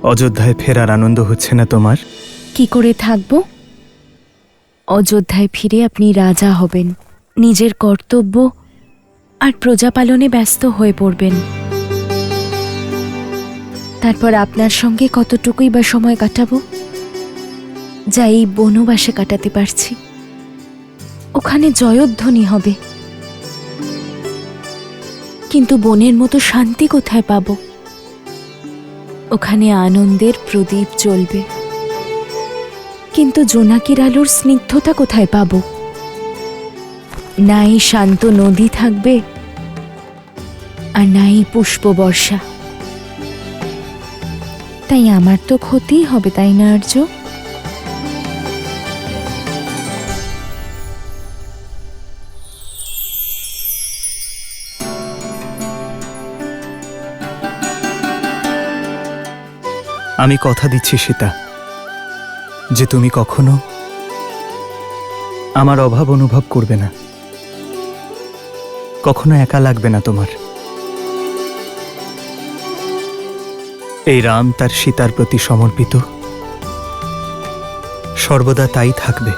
অযোধ্যায় ফেরার আনন্দ হচ্ছে না তোমার? কি করে থাকব? অযোধ্যায় ফিরে আপনি রাজা হবেন, নিজের কর্তব্য আর প্রজাপালনে ব্যস্ত হয়ে পড়বেন। তারপর আপনার সঙ্গে কতটুকুই বা সময় কাটাবো, যা এই বনবাসে কাটাতে পারছি। ওখানে জয়ধ্বনি হবে, কিন্তু বনের মতো শান্তি কোথায় পাবো? ওখানে আনন্দের প্রদীপ জ্বলবে, কিন্তু জোনাকির আলোর স্নিগ্ধতা কোথায় পাবো? নাই শান্ত নদী থাকবে, আর নাই পুষ্প বর্ষা। তাই আমার তো ক্ষতিই হবে, তাই না আর্য? আমি কথা দিচ্ছি সীতা, যে তুমি কখনো আমার অভাব অনুভব করবে না, কখনো একা লাগবে না তোমার। এই রাম তার সীতার প্রতি সমর্পিত, সর্বদা তাই থাকবে।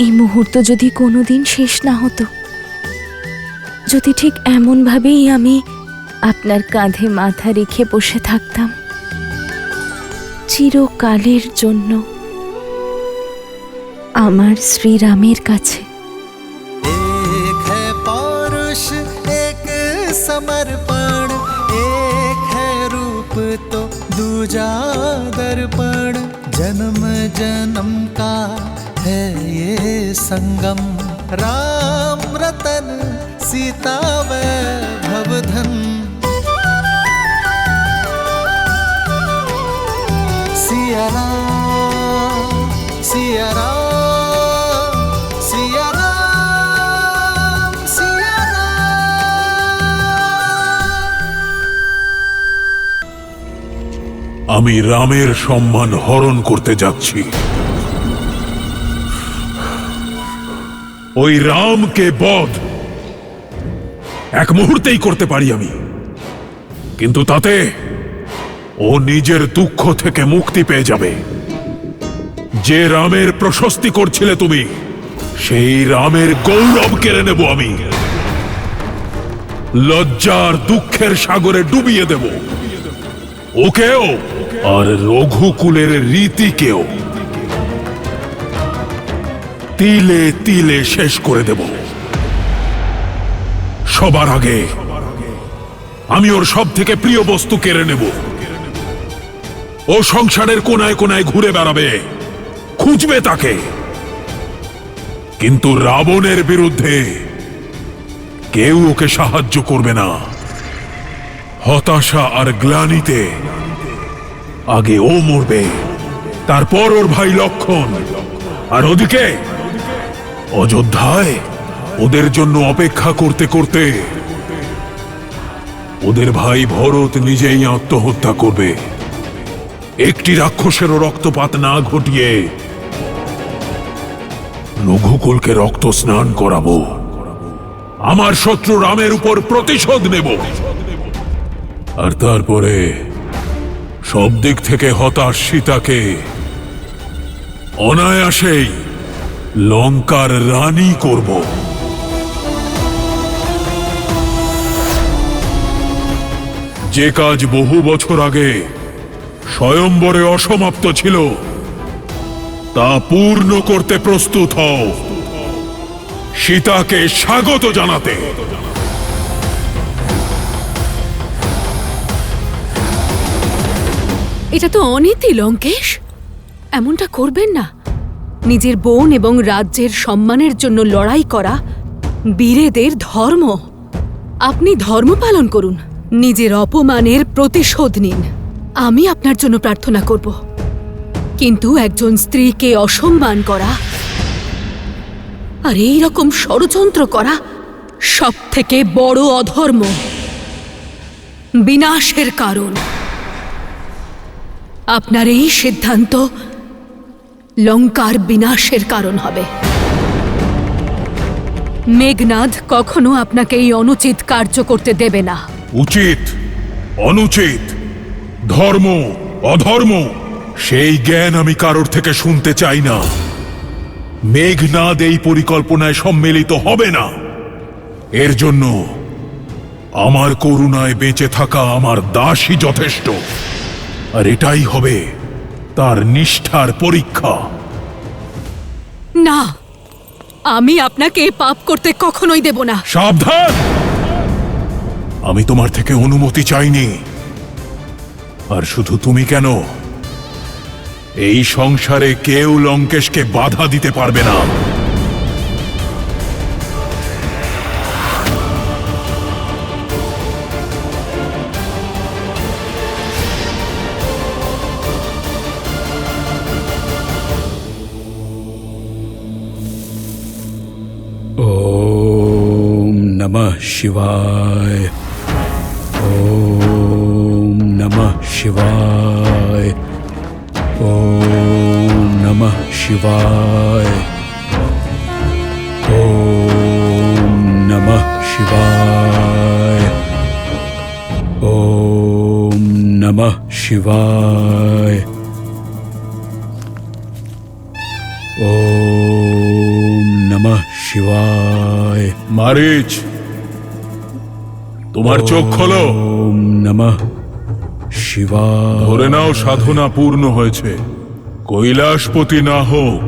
এই মুহূর্ত যদি কোনোদিন শেষ না হতো, যদি ঠিক এমন ভাবেই আমি আপনার কাঁধে মাথা রেখে বসে থাকতাম চিরকালের জন্য আমার শ্রীরামের কাছে। एक है पौरुष एक समर्पण, एक है रूप तो दूजा दर्पण। जन्म जन्म का है ये संगम, राम रतन सीता वैभव धन। सिया राम सिया राम सिया राम सिया राम। আমি রামের সম্মান হরণ করতে যাচ্ছি। ওই রামকে বধ এক মুহূর্তেই করতে পারি আমি, কিন্তু তাতে ও নিজের দুঃখ থেকে মুক্তি পেয়ে যাবে। যে রামের প্রশস্তি করছিলে তুমি, সেই রামের গৌরব কেড়ে নেব আমি, লজ্জার দুঃখের সাগরে ডুবিয়ে দেব ওকেও আর রঘুকুলের রীতিকেও। তিলে তিলে শেষ করে দেব। সবার আগে আমি ওর সব থেকে প্রিয় বস্তু কেড়ে নেব। ও সংসারের কোনায় কোনায় ঘুরে বেড়াবে, খুঁজবে তাকে, কিন্তু রাবণের বিরুদ্ধে কেউ ওকে সাহায্য করবে না। হতাশা আর গ্লানিতে আগে ও মরবে, তারপর ওর ভাই লক্ষণ। আর ওদিকে অযোধ্যায় ওদের জন্য অপেক্ষা করতে করতে ওদের ভাই ভরত নিজেই আত্মহত্যা করবে। একটি রাক্ষসেরও রক্তপাত না ঘটিয়ে রঘুকুলকে রক্ত স্নান করাবো। আমার শত্রু রামের উপর প্রতিশোধ নেব, আর তারপরে সব দিক থেকে হতাশ সীতাকে অনায়াসেই লঙ্কার রানী করব। যে কাজ বহু বছর আগে স্বয়ম্বরে অসমাপ্ত ছিল, তা পূর্ণ করতে প্রস্তুত হও, সীতাকে স্বাগত জানাতে। এটা তো অনীতি লঙ্কেশ, এমনটা করবেন না। নিজের বোন এবং রাজ্যের সম্মানের জন্য লড়াই করা বীরেদের ধর্ম। আপনি ধর্ম পালন করুন, নিজের অপমানের প্রতিশোধ নিন। আমি আপনার জন্য প্রার্থনা করব, কিন্তু একজন স্ত্রীকে অসম্মান করা আর এই রকম ষড়যন্ত্র করা সব থেকে বড় অধর্ম, বিনাশের কারণ। আপনার এই সিদ্ধান্ত লঙ্কার বিনাশের কারণ হবে। মেঘনাদ কখনো আপনাকে এই অনুচিত কার্য করতে দেবে না। উচিত, অনুচিত, ধর্ম, অধর্ম, সেই জ্ঞান আমি কারোর থেকে শুনতে চাই না। মেঘনাদ এই পরিকল্পনায় সম্মিলিত হবে না। এর জন্য আমার করুণায় বেঁচে থাকা আমার দাসই যথেষ্ট, আর এটাই হবে তার নিষ্ঠার পরীক্ষা। না, আমি আপনাকে এ পাপ করতে কখনোই দেব না। সাবধান! আমি তোমার থেকে অনুমতি চাইনি। আর শুধু তুমি কেন, এই সংসারে কেউ লঙ্কেশকে বাধা দিতে পারবে না। ओम नमः शिवाय। ओम नमः शिवाय। ओम नमः शिवाय। ओम नमः शिवाय। ओम नमः शिवाय। ओम नमः शिवाय। মারিচ, তোমার চোখ খোলো। ओम नमः शिवाय। ধরে নাও সাধনা পূর্ণ হয়েছে। কৈলাসপতি না হোক,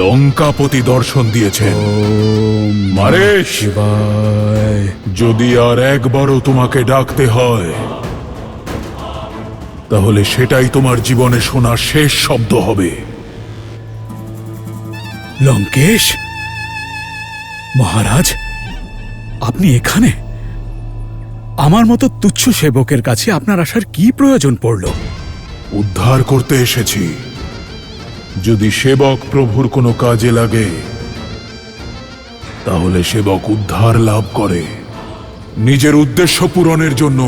লঙ্কাপতি দর্শন দিয়েছেন। ओम মারিচ, शिवाय। যদি আর একবারও তোমাকে ডাকতে হয়, তাহলে সেটাই তোমার জীবনে শোনা শেষ শব্দ হবে। লঙ্কেশ মহারাজ, আপনি এখানে? আমার মতো তুচ্ছ সেবকের কাছে আপনার আসার কি প্রয়োজন পড়ল? উদ্ধার করতে এসেছি। যদি সেবক প্রভুর কোনো কাজে লাগে, তাহলে সেবক উদ্ধার লাভ করে। নিজের উদ্দেশ্য পূরণের জন্য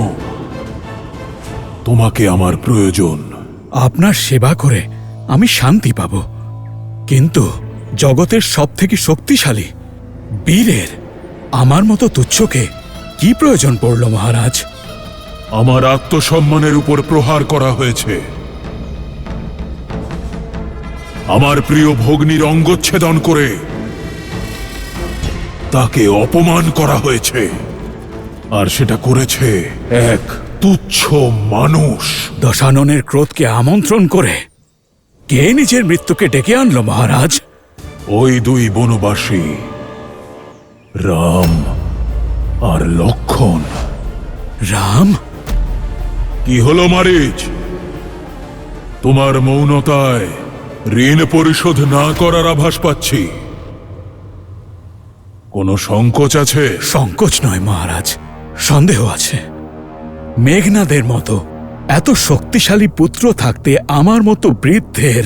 তোমাকে আমার প্রয়োজন। আপনার সেবা করে আমি শান্তি পাব, কিন্তু জগতের সবথেকে শক্তিশালী বীরের আমার মতো তুচ্ছকে কি প্রয়োজন পড়ল মহারাজ? আমার আত্মসম্মানের উপর প্রহার করা হয়েছে। আমার প্রিয় ভগ্নীর অঙ্গচ্ছেদন করে তাকে অপমান করা হয়েছে, আর সেটা করেছে এক তুচ্ছ মানুষ। দশাননের ক্রোধকে আমন্ত্রণ করে কে নিজের মৃত্যুকে ডেকে আনলো মহারাজ? ওই দুই বনবাসী, রাম আর লক্ষণ। রাম? কি হলো মারিচ? তোমার মৌনতায় ঋণ পরিশোধ না করার আভাস পাচ্ছি। কোনো সংকোচ আছে? সংকোচ নয় মহারাজ, সন্দেহ আছে। মেঘনাদের মতো এত শক্তিশালী পুত্র থাকতে আমার মতো বৃদ্ধের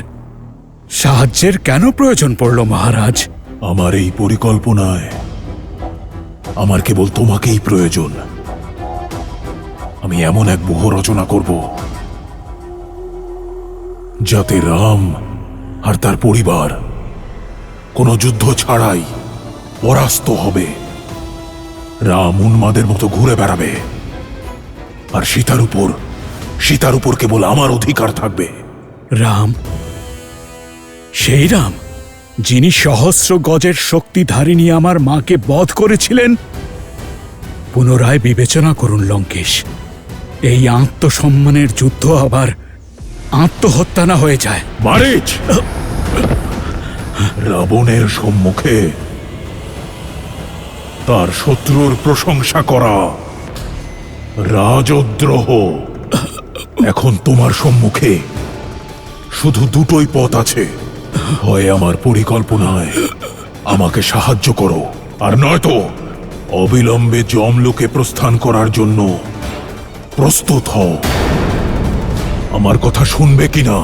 সাহায্যের কেন প্রয়োজন পড়ল মহারাজ? আমার এই পরিকল্পনায় আমার কেবল তোমাকেই প্রয়োজন। আমি এমন এক ব্যূহ রচনা করব যাতে রাম আর তার পরিবার কোনো যুদ্ধ ছাড়াই পরাস্ত হবে। রাম উন্মাদের মতো ঘুরে বেড়াবে, আর সীতার উপর কেবল আমার অধিকার থাকবে। রাম? সেই রাম যিনি সহস্র গজের শক্তিধারিণী আমার মাকে বধ করেছিলেন? পুনরায় বিবেচনা করুন লঙ্কেশ, এই আত্মসম্মানের যুদ্ধ আবার আত্মহত্যা না হয়ে যায়। মারিচ, রাবণের সম্মুখে তার শত্রুর প্রশংসা করা রাজদ্রোহ। এখন তোমার সম্মুখে শুধু দুটোই পথ আছে, হয় আমার পরিকল্পনায় আমাকে সাহায্য করো, আর নয়তো অবিলম্বে যমলোকে প্রস্থান করার জন্য প্রস্তুত হও। আমার কথা শুনবে কিনা?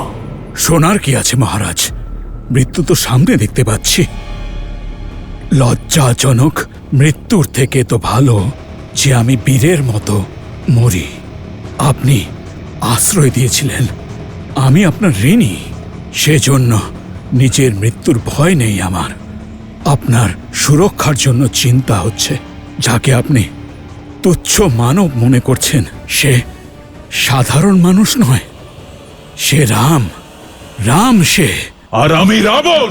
শোনার কি আছে মহারাজ, মৃত্যু তো সামনে দেখতে পাচ্ছি। লজ্জাজনক মৃত্যুর থেকে তো ভালো যে আমি বীরের মতো মরি। আপনি আশ্রয় দিয়েছিলেন, আমি আপনার ঋণী, সেজন্য নিজের মৃত্যুর ভয় নেই আমার। আপনার সুরক্ষার জন্য চিন্তা হচ্ছে। যাকে আপনি তুচ্ছ মানব মনে করছেন, সে সাধারণ মানুষ নয়, সে রাম। রাম সে। আর আমি রাবণ।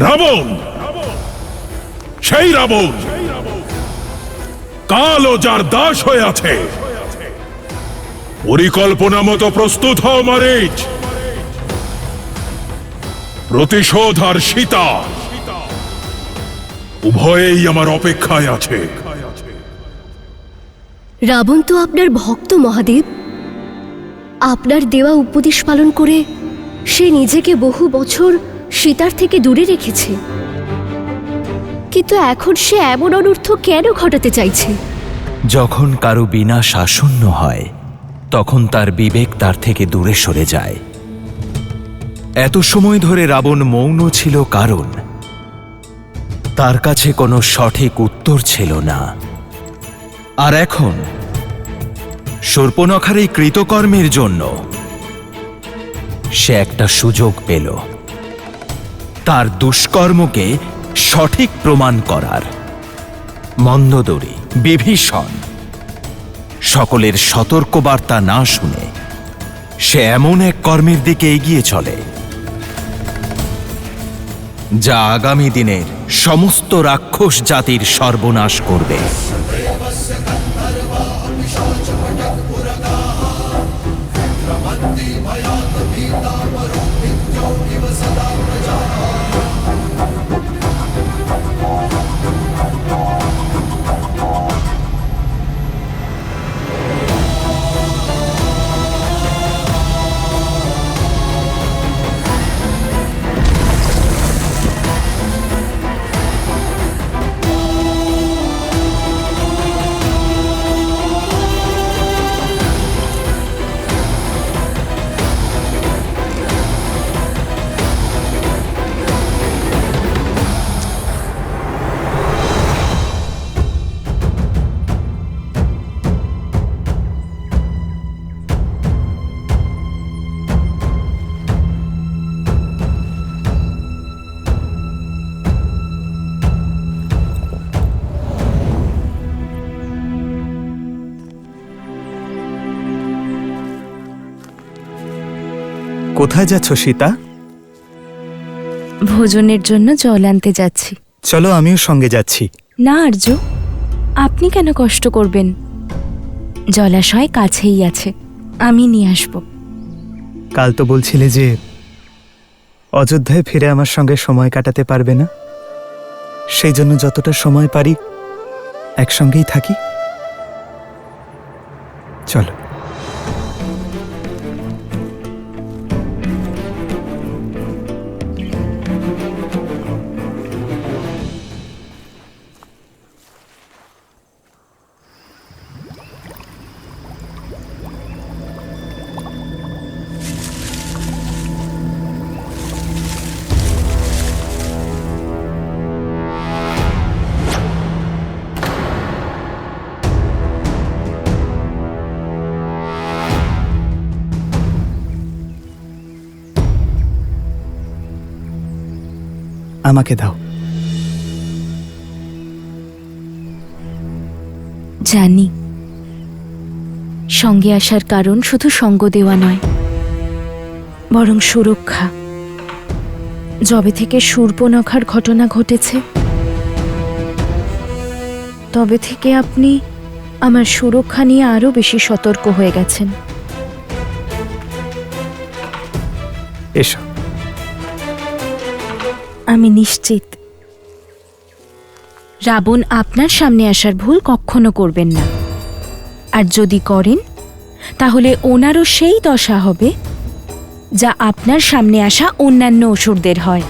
রাবণ, সেই রাবণ কাল ও যার দাস হয়ে আছে। পরিকল্পনা মতো প্রস্তুত হও মারিচ। প্রতিশোধ আর সীতা উভয়েই আমার অপেক্ষায় আছে। রাবণ তো আপনার ভক্ত মহাদেব। আপনার দেওয়া উপদেশ পালন করে সে নিজেকে বহু বছর সীতার থেকে দূরে রেখেছে, কিন্তু এখন সে এমন অনর্থ কেন ঘটাতে চাইছে? যখন কারো বিনাশ আসন্ন হয় তখন তার বিবেক তার থেকে দূরে সরে যায়। এত সময় ধরে রাবণ মৌন ছিল কারণ তার কাছে কোনো সঠিক উত্তর ছিল না। আর এখন শূর্পণখার এই কৃতকর্মের জন্য সে একটা সুযোগ পেল তার দুষ্কর্মকে সঠিক প্রমাণ করার। মন্দোদরী, বিভীষণ সকলের সতর্কবার্তা না শুনে সে এমন এক কর্মের দিকে এগিয়ে চলে যা আগামী দিনের সমস্ত রাক্ষস জাতির সর্বনাশ করবে। কোথায় যাচ্ছ সীতা? ভোজনের জন্য জল আনতে যাচ্ছি। চলো, আমিও সঙ্গে যাচ্ছি। না আর্য, আপনি কেন কষ্ট করবেন? জলাশয় কাছেই আছে, আমি নিয়ে আসব। কাল তো বলছিলে যে অযোধ্যায় ফিরে আমার সঙ্গে সময় কাটাতে পারবে না, সেই জন্য যতটা সময় পারি একসঙ্গেই থাকি। চলো। আমাকে দাও। জানি সঙ্গে আসার কারণ শুধু সঙ্গ দেওয়া নয়, বরং সুরক্ষা। যবে থেকে শূর্পণখার ঘটনা ঘটেছে তবে থেকে আপনি আমার সুরক্ষা নিয়ে আরো বেশি সতর্ক হয়ে গেছেন। এসো। আমি নিশ্চিত রাবণ আপনার সামনে আসার ভুল কখনো করবেন না, আর যদি করেন তাহলে ওনারও সেই দশা হবে যা আপনার সামনে আসা অন্যান্য অসুরদের হয়।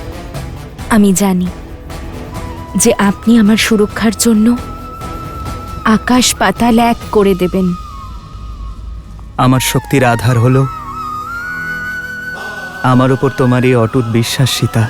আমি জানি যে আপনি আমার সুরক্ষার জন্য আকাশ পাতাল এক করে দেবেন। আমার শক্তির আধার হলো আমার উপর তোমার এই অটুট বিশ্বাস সীতা।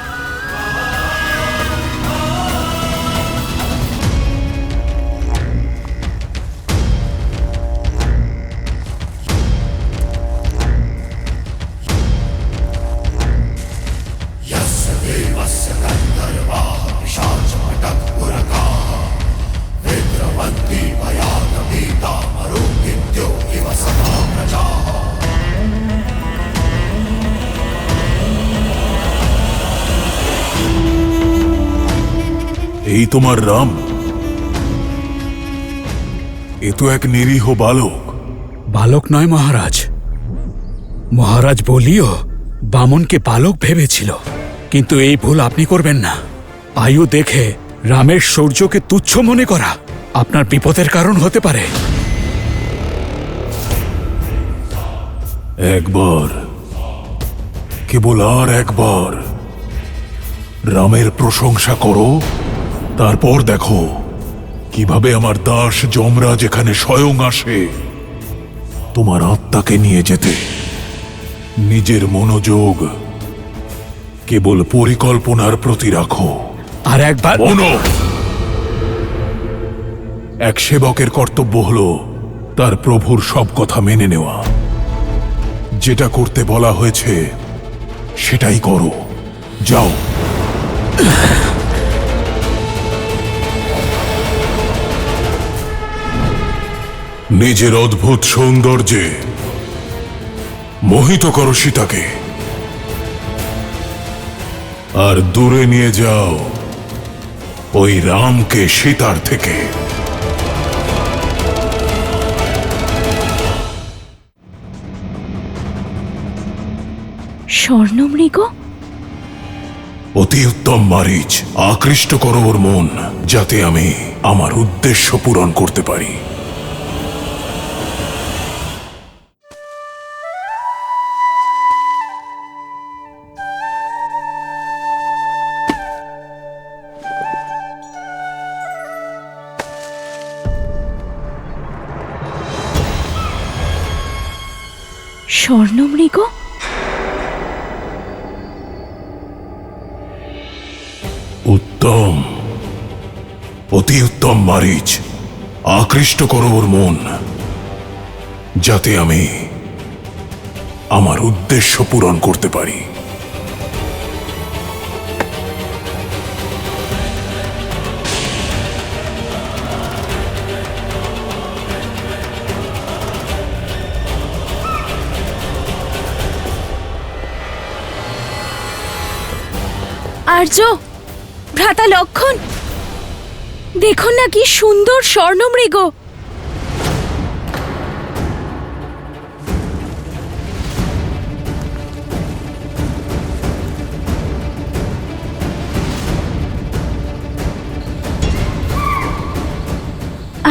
এই তোমার রাম? এ তো এক নিরীহ বালক। বালক নয় মহারাজ। মহারাজ বলিও বামনকে বালক ভেবেছিল, কিন্তু এই ভুল আপনি করবেন না। আয়ু দেখে রামের শৌর্যকে তুচ্ছ মনে করা আপনার বিপদের কারণ হতে পারে। একবার, কেবল আর একবার রামের প্রশংসা করো, তারপর দেখো কিভাবে আমার দাস যমরাজ এখানে স্বয়ং আসে তোমার আত্মাকে নিয়ে যেতে। নিজের মনোযোগ কেবল পরিকল্পনার প্রতি রাখো। আর একবার মনো, এক সেবকের কর্তব্য হলো তার প্রভুর সব কথা মেনে নেওয়া। যেটা করতে বলা হয়েছে সেটাই করো। যাও। নিজের অদ্ভুত সৌন্দর্যে মোহিত করো সীতাকে, আর দূরে নিয়ে যাও ওই রামকে সীতার থেকে। স্বর্ণমৃগ? অতি উত্তম মারিচ, আকৃষ্ট করো ওর মন, যাতে আমি আমার উদ্দেশ্য পূরণ করতে পারি। স্বর্ণমৃগ? উত্তম, অতি উত্তম মারিচ, আকৃষ্ট করো ওর মন, যাতে আমি আমার উদ্দেশ্য পূরণ করতে পারি। আর্য, ভ্রাতা লক্ষণ, দেখুন না কি সুন্দর স্বর্ণমৃগ।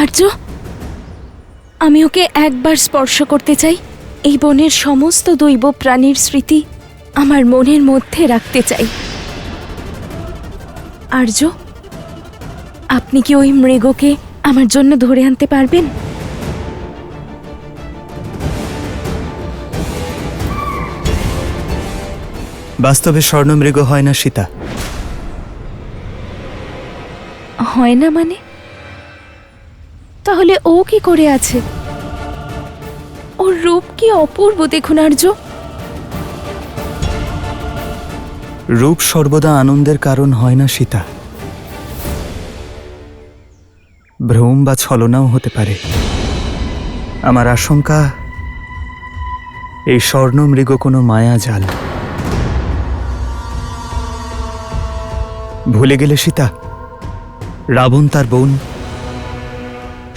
আর্য, আমি ওকে একবার স্পর্শ করতে চাই। এই বনের সমস্ত দৈব প্রাণীর স্মৃতি আমার মনের মধ্যে রাখতে চাই। আর্য, আপনি কি ওই মৃগকে আমার জন্য ধরে আনতে পারবেন? বাস্তবে স্বর্ণমৃগ হয় না সীতা। হয় না মানে? তাহলে ও কি করে আছে? ওর রূপ কি অপূর্ব দেখুন আর্য। রূপ সর্বদা আনন্দের কারণ হয় না সীতা। ভ্রম বা ছলনাও হতে পারে। আমার আশঙ্কা এই স্বর্ণমৃগ কোনো মায়াজাল। ভুলে গেলে সীতা, রাবণ তার বোন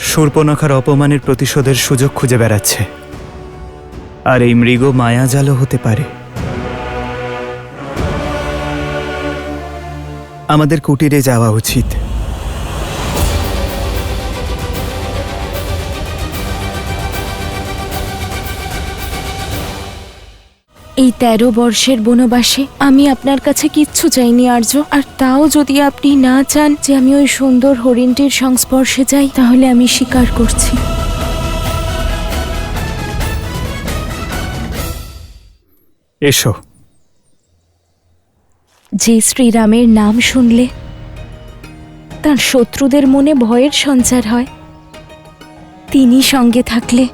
শূর্পণখার অপমানের প্রতিশোধের সুযোগ খুঁজে বেড়াচ্ছে, আর এই মৃগ মায়াজালও হতে পারে। আমাদের কুটিরে যাওয়া উচিত। এই 13 বর্ষের বনবাসে আমি আপনার কাছে কিচ্ছু চাইনি আর্য, আর তাও যদি আপনি না চান যে আমি ওই সুন্দর হরিণটির সংস্পর্শে যাই, তাহলে আমি স্বীকার করছি। এসো। যে শ্রীরামের নাম শুনলে তার শত্রুদের মনে ভয়ের সঞ্চার হয়, তিনি সঙ্গে থাকলে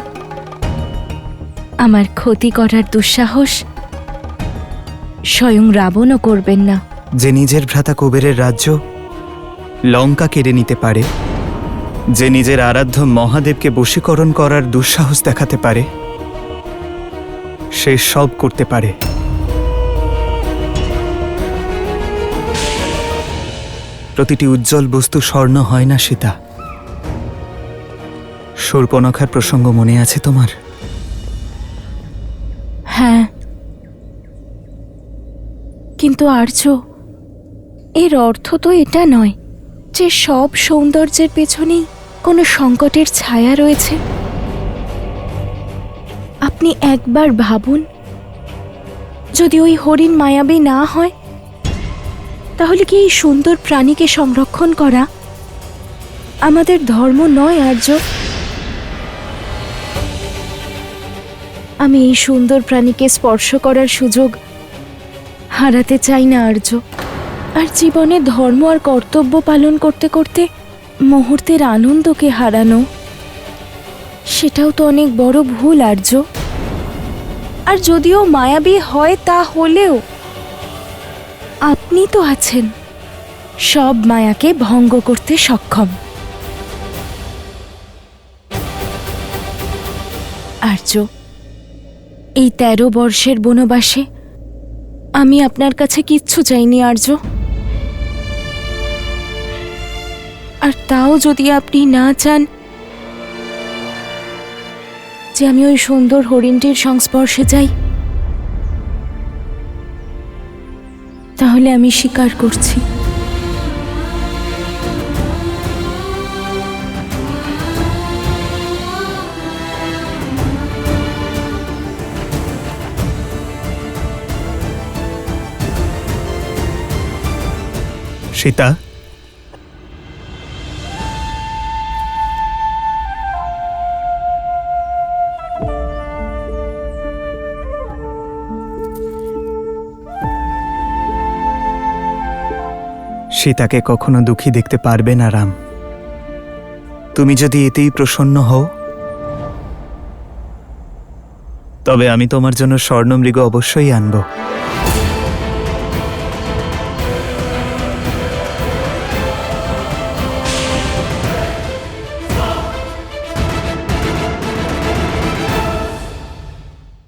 আমার ক্ষতি করার দুঃসাহস স্বয়ং রাবণও করবেন না। যে নিজের ভ্রাতা কুবেরের রাজ্য লঙ্কা কেড়ে নিতে পারে, যে নিজের আরাধ্য মহাদেবকে বশীকরণ করার দুঃসাহস দেখাতে পারে, সে সব করতে পারে। প্রতিটি উজ্জ্বল বস্তু স্বর্ণ হয় না সীতা। শূর্পণখার প্রসঙ্গ মনে আছে তোমার? হ্যাঁ, কিন্তু আর্য, এর অর্থ তো এটা নয় যে সব সৌন্দর্যের পেছনেই কোনো সংকটের ছায়া রয়েছে। আপনি একবার ভাবুন, যদি ওই হরিণ মায়াবী না হয়, তাহলে কি এই সুন্দর প্রাণীকে সংরক্ষণ করা আমাদের ধর্ম নয় আর্য? আমি এই সুন্দর প্রাণীকে স্পর্শ করার সুযোগ হারাতে চাই না আর্য। আর জীবনে ধর্ম আর কর্তব্য পালন করতে করতে মুহূর্তের আনন্দকে হারানো, সেটাও তো অনেক বড় ভুল আর্য। আর যদিও মায়াবী হয়, তা হলেও আপনি তো আছেন সব মায়াকে ভঙ্গ করতে সক্ষম। আর্য, এই 13 বর্ষের বনবাসে আমি আপনার কাছে কিচ্ছু চাইনি আর্য। আর তাও যদি আপনি না চান যে আমি ওই সুন্দর হরিণটির সংস্পর্শে যাই, তাহলে আমি স্বীকার করছি। সীতা, সীতাকে কখনো দুঃখী দেখতে পারবে না রাম। তুমি যদি এতেই প্রসন্ন হও, তবে আমি তোমার জন্য স্বর্ণমৃগ অবশ্যই আনব।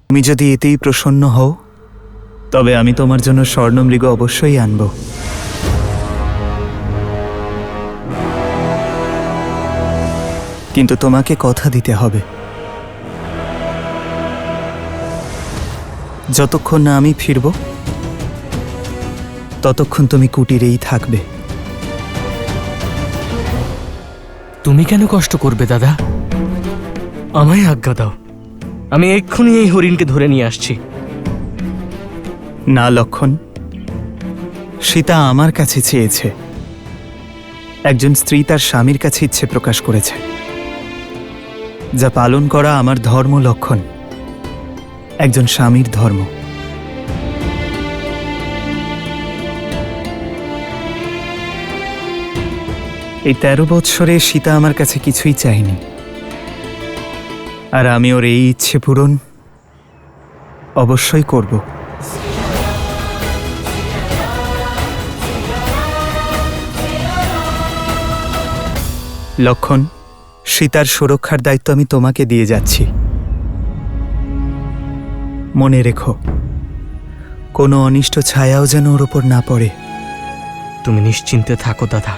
তুমি যদি এতেই প্রসন্ন হও, তবে আমি তোমার জন্য স্বর্ণমৃগ অবশ্যই আনব। কিন্তু তোমাকে কথা দিতে হবে, যতক্ষণ না আমি ফিরব ততক্ষণ তুমি কুটিরেই থাকবে। তুমি কেন কষ্ট করবে দাদা? আমায় আজ্ঞা দাও, আমি এক্ষুনি এই হরিণকে ধরে নিয়ে আসছি। না লক্ষণ, সীতা আমার কাছে চেয়েছে। একজন স্ত্রী তার স্বামীর কাছে ইচ্ছে প্রকাশ করেছে, যা পালন করা আমার ধর্ম লক্ষণ, একজন স্বামীর ধর্ম। এই 13 বৎসরে সীতা আমার কাছে কিছুই চায়নি, আর আমি ওর এই ইচ্ছে পূরণ অবশ্যই করব। লক্ষণ, সীতার সুরক্ষার দায়িত্ব আমি তোমাকে দিয়ে যাচ্ছি। মনে রেখো, কোনো অনিষ্ট ছায়াও যেন ওর ওপর না পড়ে। তুমি নিশ্চিন্তে থাকো দাদা,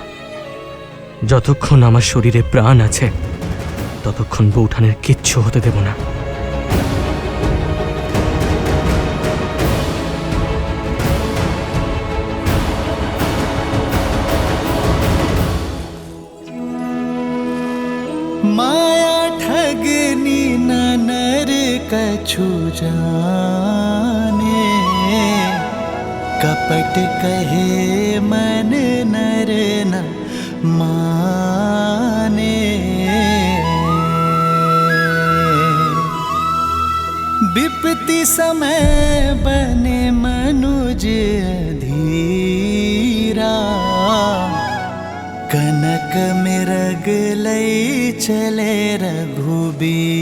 যতক্ষণ আমার শরীরে প্রাণ আছে ততক্ষণ বৌঠানের কিচ্ছু হতে দেব না। माया ठगनी न नर कछु जाने, कपट कहे मन नर न माने। विपत्ति समय बने मनुज धीरा, कनक मृग लई चले रघुबीरा।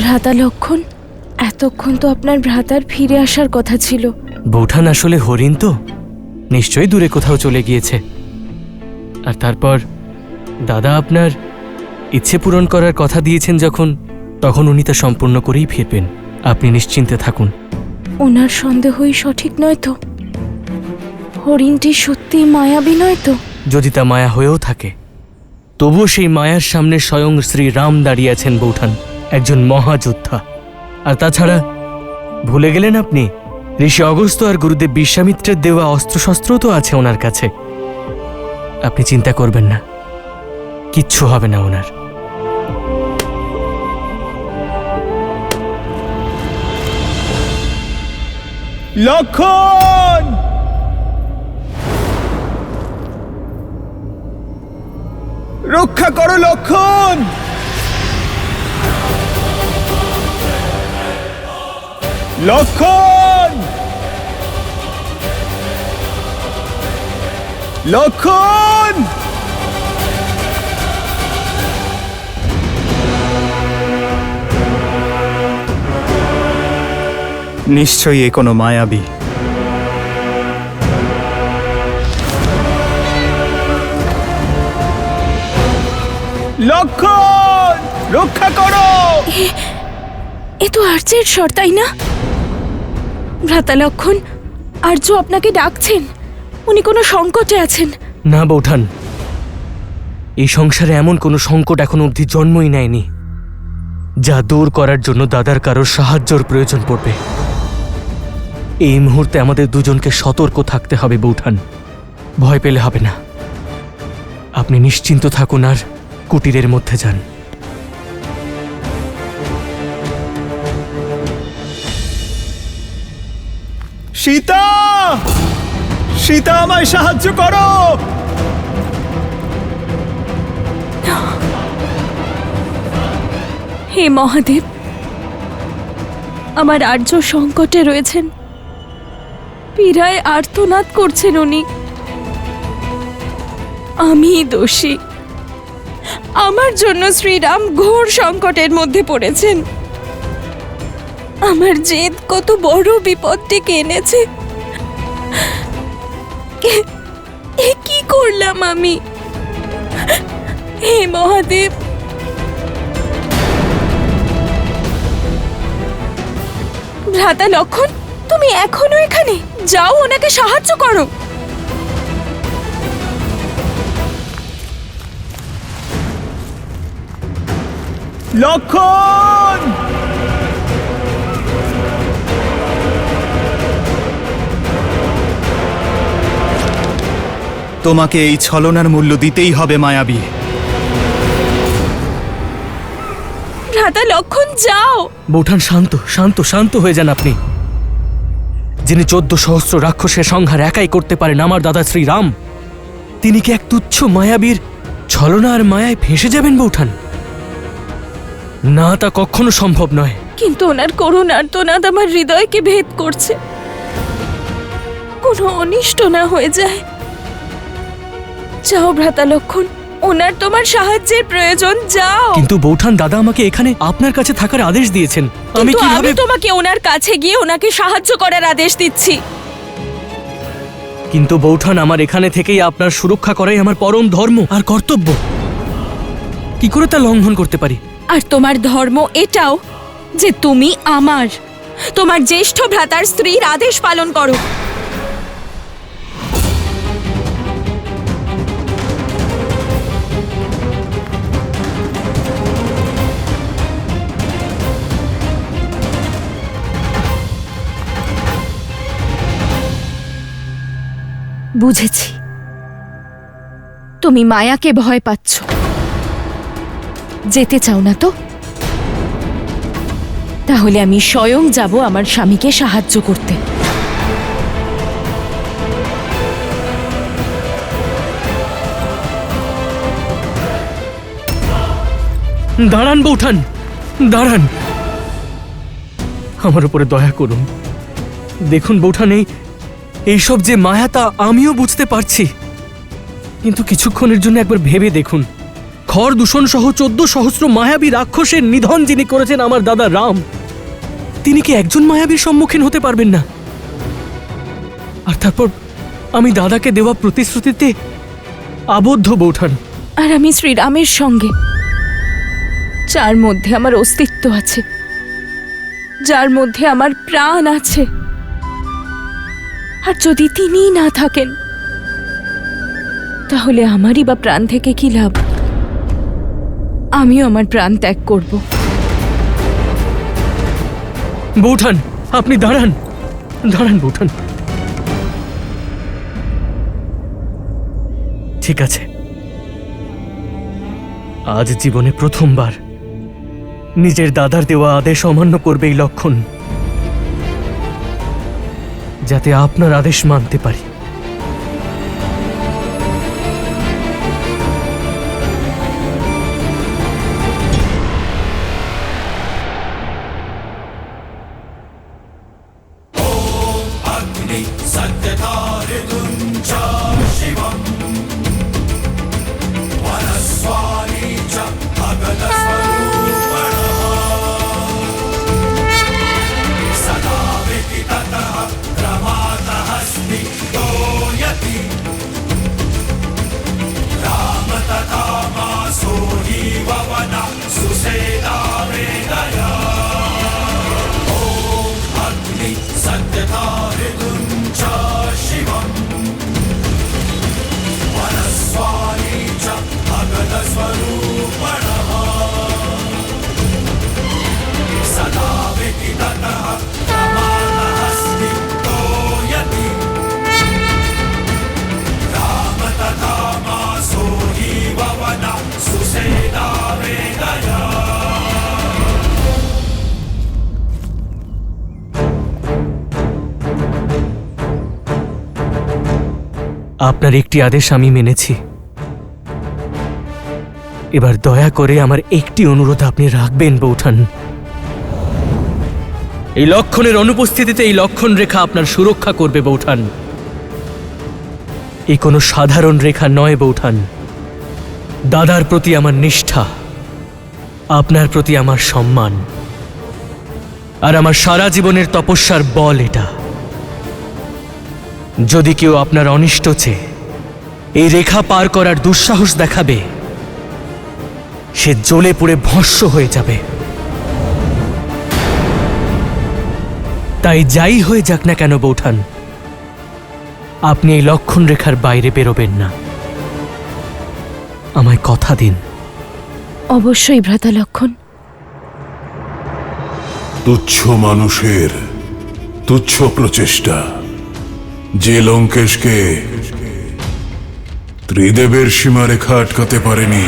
ভ্রাতা লক্ষণ, এতক্ষণ তো আপনার ভ্রাতার ফিরে আসার কথা ছিল। বৌঠান আসলে হরিণ তো, নিশ্চয়ই দূরে কোথাও চলে গিয়েছে। আর তারপর দাদা আপনার ইচ্ছে পূরণ করার কথা দিয়েছেন যখন, তখন উনি তা সম্পূর্ণ করেই ফিরবেন। আপনি নিশ্চিন্তে থাকুন। ওনার সন্দেহই সঠিক নয় তো? হরিণটি সত্যিই মায়াবী নয় তো? যদি তা মায়া হয়েও থাকে, তবুও সেই মায়ার সামনে স্বয়ং শ্রী রাম দাঁড়িয়ে আছেন বৌঠান, একজন মহাযোদ্ধা। আর তাছাড়া ভুলে গেলেন আপনি, ঋষি অগস্ত্য আর গুরুদেব বিশ্বামিত্রের দেওয়া অস্ত্রশস্ত্রও তো আছে ওনার কাছে। আপনি চিন্তা করবেন না, কিচ্ছু হবে না ওনার। লক্ষণ! রক্ষা করো লক্ষণ! লক্ষণ! লক্ষণ! নিশ্চয়ই এ কোনো মায়াবী। লক্ষণ! রক্ষা করো! এ তো আর্যের স্বর, তাই না? ভ্রাতা লক্ষণ, আর্য আপনাকে ডাকছেন। উনি কোনো সংকটে আছেন। না বৌঠান, এই সংসারে এমন কোনো সংকট এখন অবধি জন্মই নেয়নি যা দূর করার জন্য দাদার কারোর সাহায্যর প্রয়োজন পড়বে। এই মুহূর্তে আমাদের দুজনকে সতর্ক থাকতে হবে বৌঠান। ভয় পেলে হবে না। আপনি নিশ্চিন্ত থাকুন আর কুটিরের মধ্যে যান। সীতা! সীতা, আমায় সাহায্য করো! হে মহাদেব, আমার আর্য সংকটে রয়েছেন। পীড়ায় আর্তনাদ করছেন উনি। আমি দোষী। আমার জন্য শ্রীরাম ঘোর সংকটের মধ্যে পড়েছেন। আমার জেদ কত বড় বিপদ ডেকে এনেছে। এ কি করলাম আমি? হে মহাদেব, ভ্রাতা লক্ষণ, তুমি এখনো এখানে? যাও, ওনাকে সাহায্য করো। লক্ষণ! তোমাকে এই ছলনার মূল্য দিতেই হবে মায়াবী। ভ্রাতা লক্ষণ, যাও। বৌঠান, শান্ত শান্ত শান্ত হয়ে যান আপনি। যিনি 14 সহস্র রাক্ষসের সংহার একাই করতে পারেন, আমার দাদা শ্রীরাম, তিনি কি এক তুচ্ছ মায়াবীর ছলনা আর মায়ায় ফেঁসে যাবেন বৌঠান? না, তা কখনো সম্ভব নয়। কিন্তু ওনার করুণ আর্তনাদ আমার হৃদয়কে ভেদ করছে। কোনো অনিষ্ট না হয়ে যায়। যাও ভ্রাতা লক্ষণ, ওনার তোমার সাহায্যের প্রয়োজন, যাও। কিন্তু বৌঠান, দাদা আমাকে এখানে আপনার কাছে থাকার আদেশ দিয়েছেন। আমি কিন্তু কিভাবে? আমি তোমাকে ওনার কাছে গিয়ে ওনাকে সাহায্য করার আদেশ দিচ্ছি। কিন্তু বৌঠান, আমার এখানে থেকেই আপনার সুরক্ষা করাই আমার পরম ধর্ম আর কর্তব্য। কি করে তা লঙ্ঘন করতে পারি? আর তোমার ধর্ম এটাও যে তুমি তোমার জ্যেষ্ঠ ভ্রাতার স্ত্রীর আদেশ পালন করো। বুঝেছি, তুমি মায়াকে ভয় পাচ্ছ। যেতে চাও না তো? তাহলে আমি স্বয়ং যাব আমার স্বামীকে সাহায্য করতে। দাঁড়ান বৌঠান, দাঁড়ান। আমার উপরে দয়া করুন। দেখুন বৌঠান, এইসব যে মায়া তা আমিও বুঝতে পারছি, কিন্তু কিছুক্ষণের জন্য একবার ভেবে দেখুন, খড় দূষণ সহ 14 সহস্র মায়াবী রাক্ষসের নিধন যিনি করেছেন আমার দাদা রাম, তিনি কি একজন মায়াবীর সম্মুখীন হতে পারবেন না? আর তারপর আমি দাদাকে দেওয়া প্রতিশ্রুতিতে আবদ্ধ বৌঠান। আর আমি শ্রীরামের সঙ্গে, যার মধ্যে আমার অস্তিত্ব আছে, যার মধ্যে আমার প্রাণ আছে। আর যদি তিনিই না থাকেন, তাহলে আমারই বা প্রাণ থেকে কি লাভ? আমিও আমার প্রাণ ত্যাগ করব। বৌঠান, আপনি দাঁড়ান, দাঁড়ান বৌঠান। ঠিক আছে, আজ জীবনে প্রথমবার নিজের দাদার দেওয়া আদেশ অমান্য করবে এই লক্ষণ, যাতে আপনার আদেশ মানতে পারি। আপনার একটি আদেশ আমি মেনেছি। এবার দয়া করে আমার একটি অনুরোধ আপনি রাখবেন বৌঠান। এই লক্ষণের অনুপস্থিতিতে এই লক্ষণ রেখা আপনার সুরক্ষা করবে বৌঠান। এই কোনো সাধারণ রেখা নয় বৌঠান। দাদার প্রতি আমার নিষ্ঠা, আপনার প্রতি আমার সম্মান, আর আমার সারা জীবনের তপস্যার বল এটা। যদি কেউ আপনার অনিষ্ট চেয়ে এই রেখা পার করার দুঃসাহস দেখাবে, সে জ্বলে পুড়ে ভস্ম হয়ে যাবে। তাই যাই হয়ে যাক না কেন বৌঠান, আপনি এই লক্ষণ রেখার বাইরে বেরোবেন না। আমায় কথা দিন। অবশ্যই ভ্রাতা লক্ষণ। তুচ্ছ মানুষের তুচ্ছ প্রচেষ্টা যে লঙ্কেশকে ত্রিদেবের সীমারেখা আটকাতে পারেনি,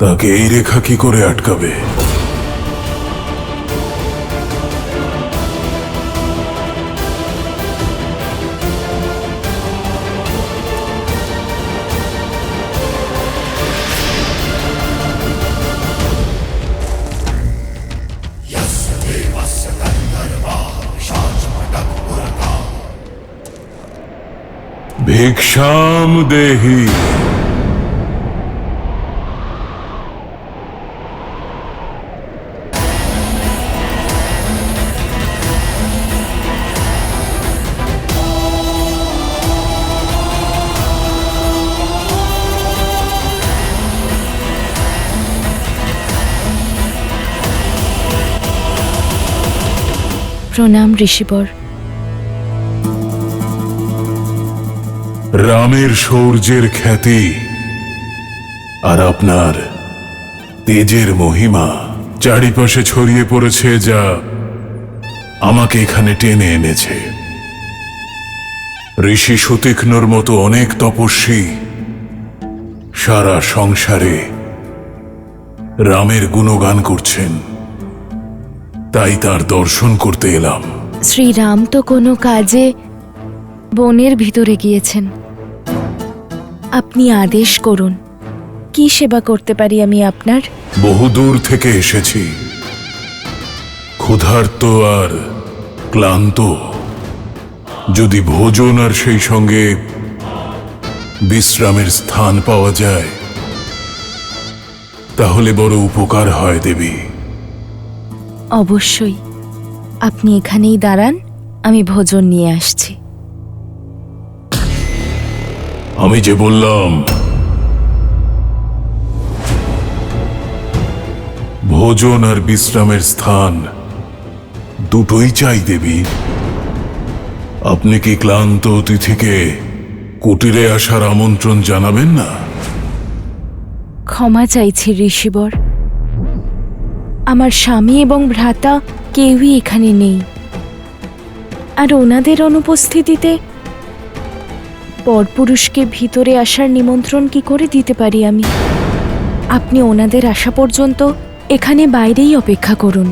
তাকে এই রেখা কি করে আটকাবে? ভিক্ষাম দেহি। প্রণাম ঋষিবর। রামের শৌর্যের খ্যাতি আর আপনার তেজের মহিমা চারিপাশে ছড়িয়ে পড়েছে, যা আমাকে এখানে টেনে এনেছে। ঋষি সুতীক্ষ্ণর মতো অনেক তপস্বী সারা সংসারে রামের গুণগান করছেন, তাই তার দর্শন করতে এলাম। শ্রীরাম তো কোনো কাজে বনের ভিতরে গিয়েছেন। আপনি আদেশ করুন, কি সেবা করতে পারি আমি আপনার? বহুদূর থেকে এসেছি, ক্ষুধার্ত আর ক্লান্ত। যদি ভোজন আর সেই সঙ্গে বিশ্রামের স্থান পাওয়া যায় তাহলে বড় উপকার হয় দেবী। অবশ্যই, আপনি এখানেই দাঁড়ান, আমি ভোজন নিয়ে আসছি। আমি যে বললাম ভোজন আর বিশ্রামের স্থান দুটোই চাই দেবী। আপনি কি ক্লান্ত অতিথিকে কুটিরে আসার আমন্ত্রণ জানাবেন না? ক্ষমা চাইছি ঋষিবর, আমার স্বামী এবং ভ্রাতা কেউই এখানে নেই, আর ওনাদের অনুপস্থিতিতে পরপুরুষকে ভিতরে আসার নিমন্ত্রণ কি করে দিতে পারি আমি? আপনি ওনাদের আসা পর্যন্ত এখানে বাইরেই অপেক্ষা করুন।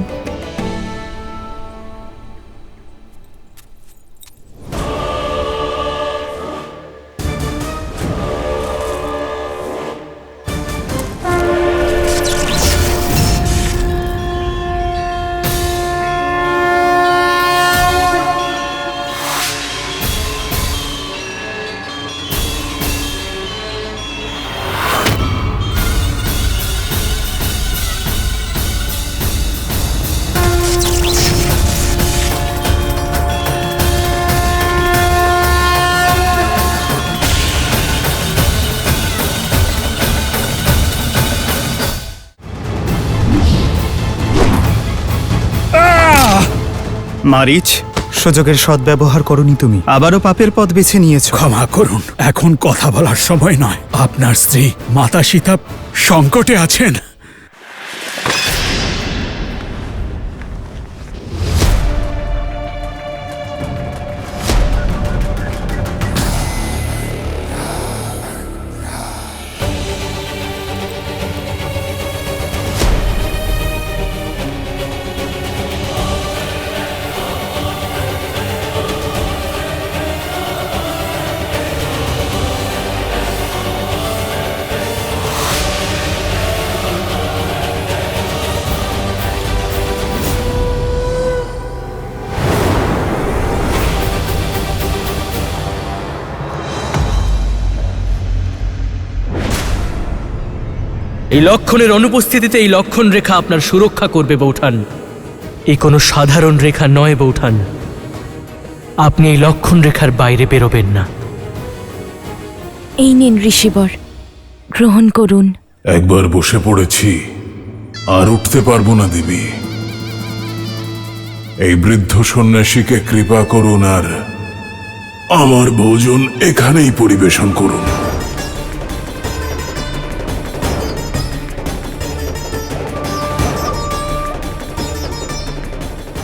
মারিচ, সুযোগের সদ্ব্যবহার করনি তুমি, আবারও পাপের পথ বেছে নিয়েছো। ক্ষমা করুন, এখন কথা বলার সময় নয়। আপনার স্ত্রী মাতা সীতা সংকটে আছেন। এই লক্ষণের অনুপস্থিতিতে এই লক্ষণ রেখা আপনার সুরক্ষা করবে বৌঠান। এ কোনো সাধারণ রেখা নয় বৌঠান, আপনি এই লক্ষণ রেখার বাইরে বেরোবেন না। এই নিন ঋষিবর, গ্রহণ করুন। একবার বসে পড়েছি, আর উঠতে পারবো না দেবী। এই বৃদ্ধ সন্ন্যাসীকে কৃপা করুন আর আমার ভোজন এখানেই পরিবেশন করুন।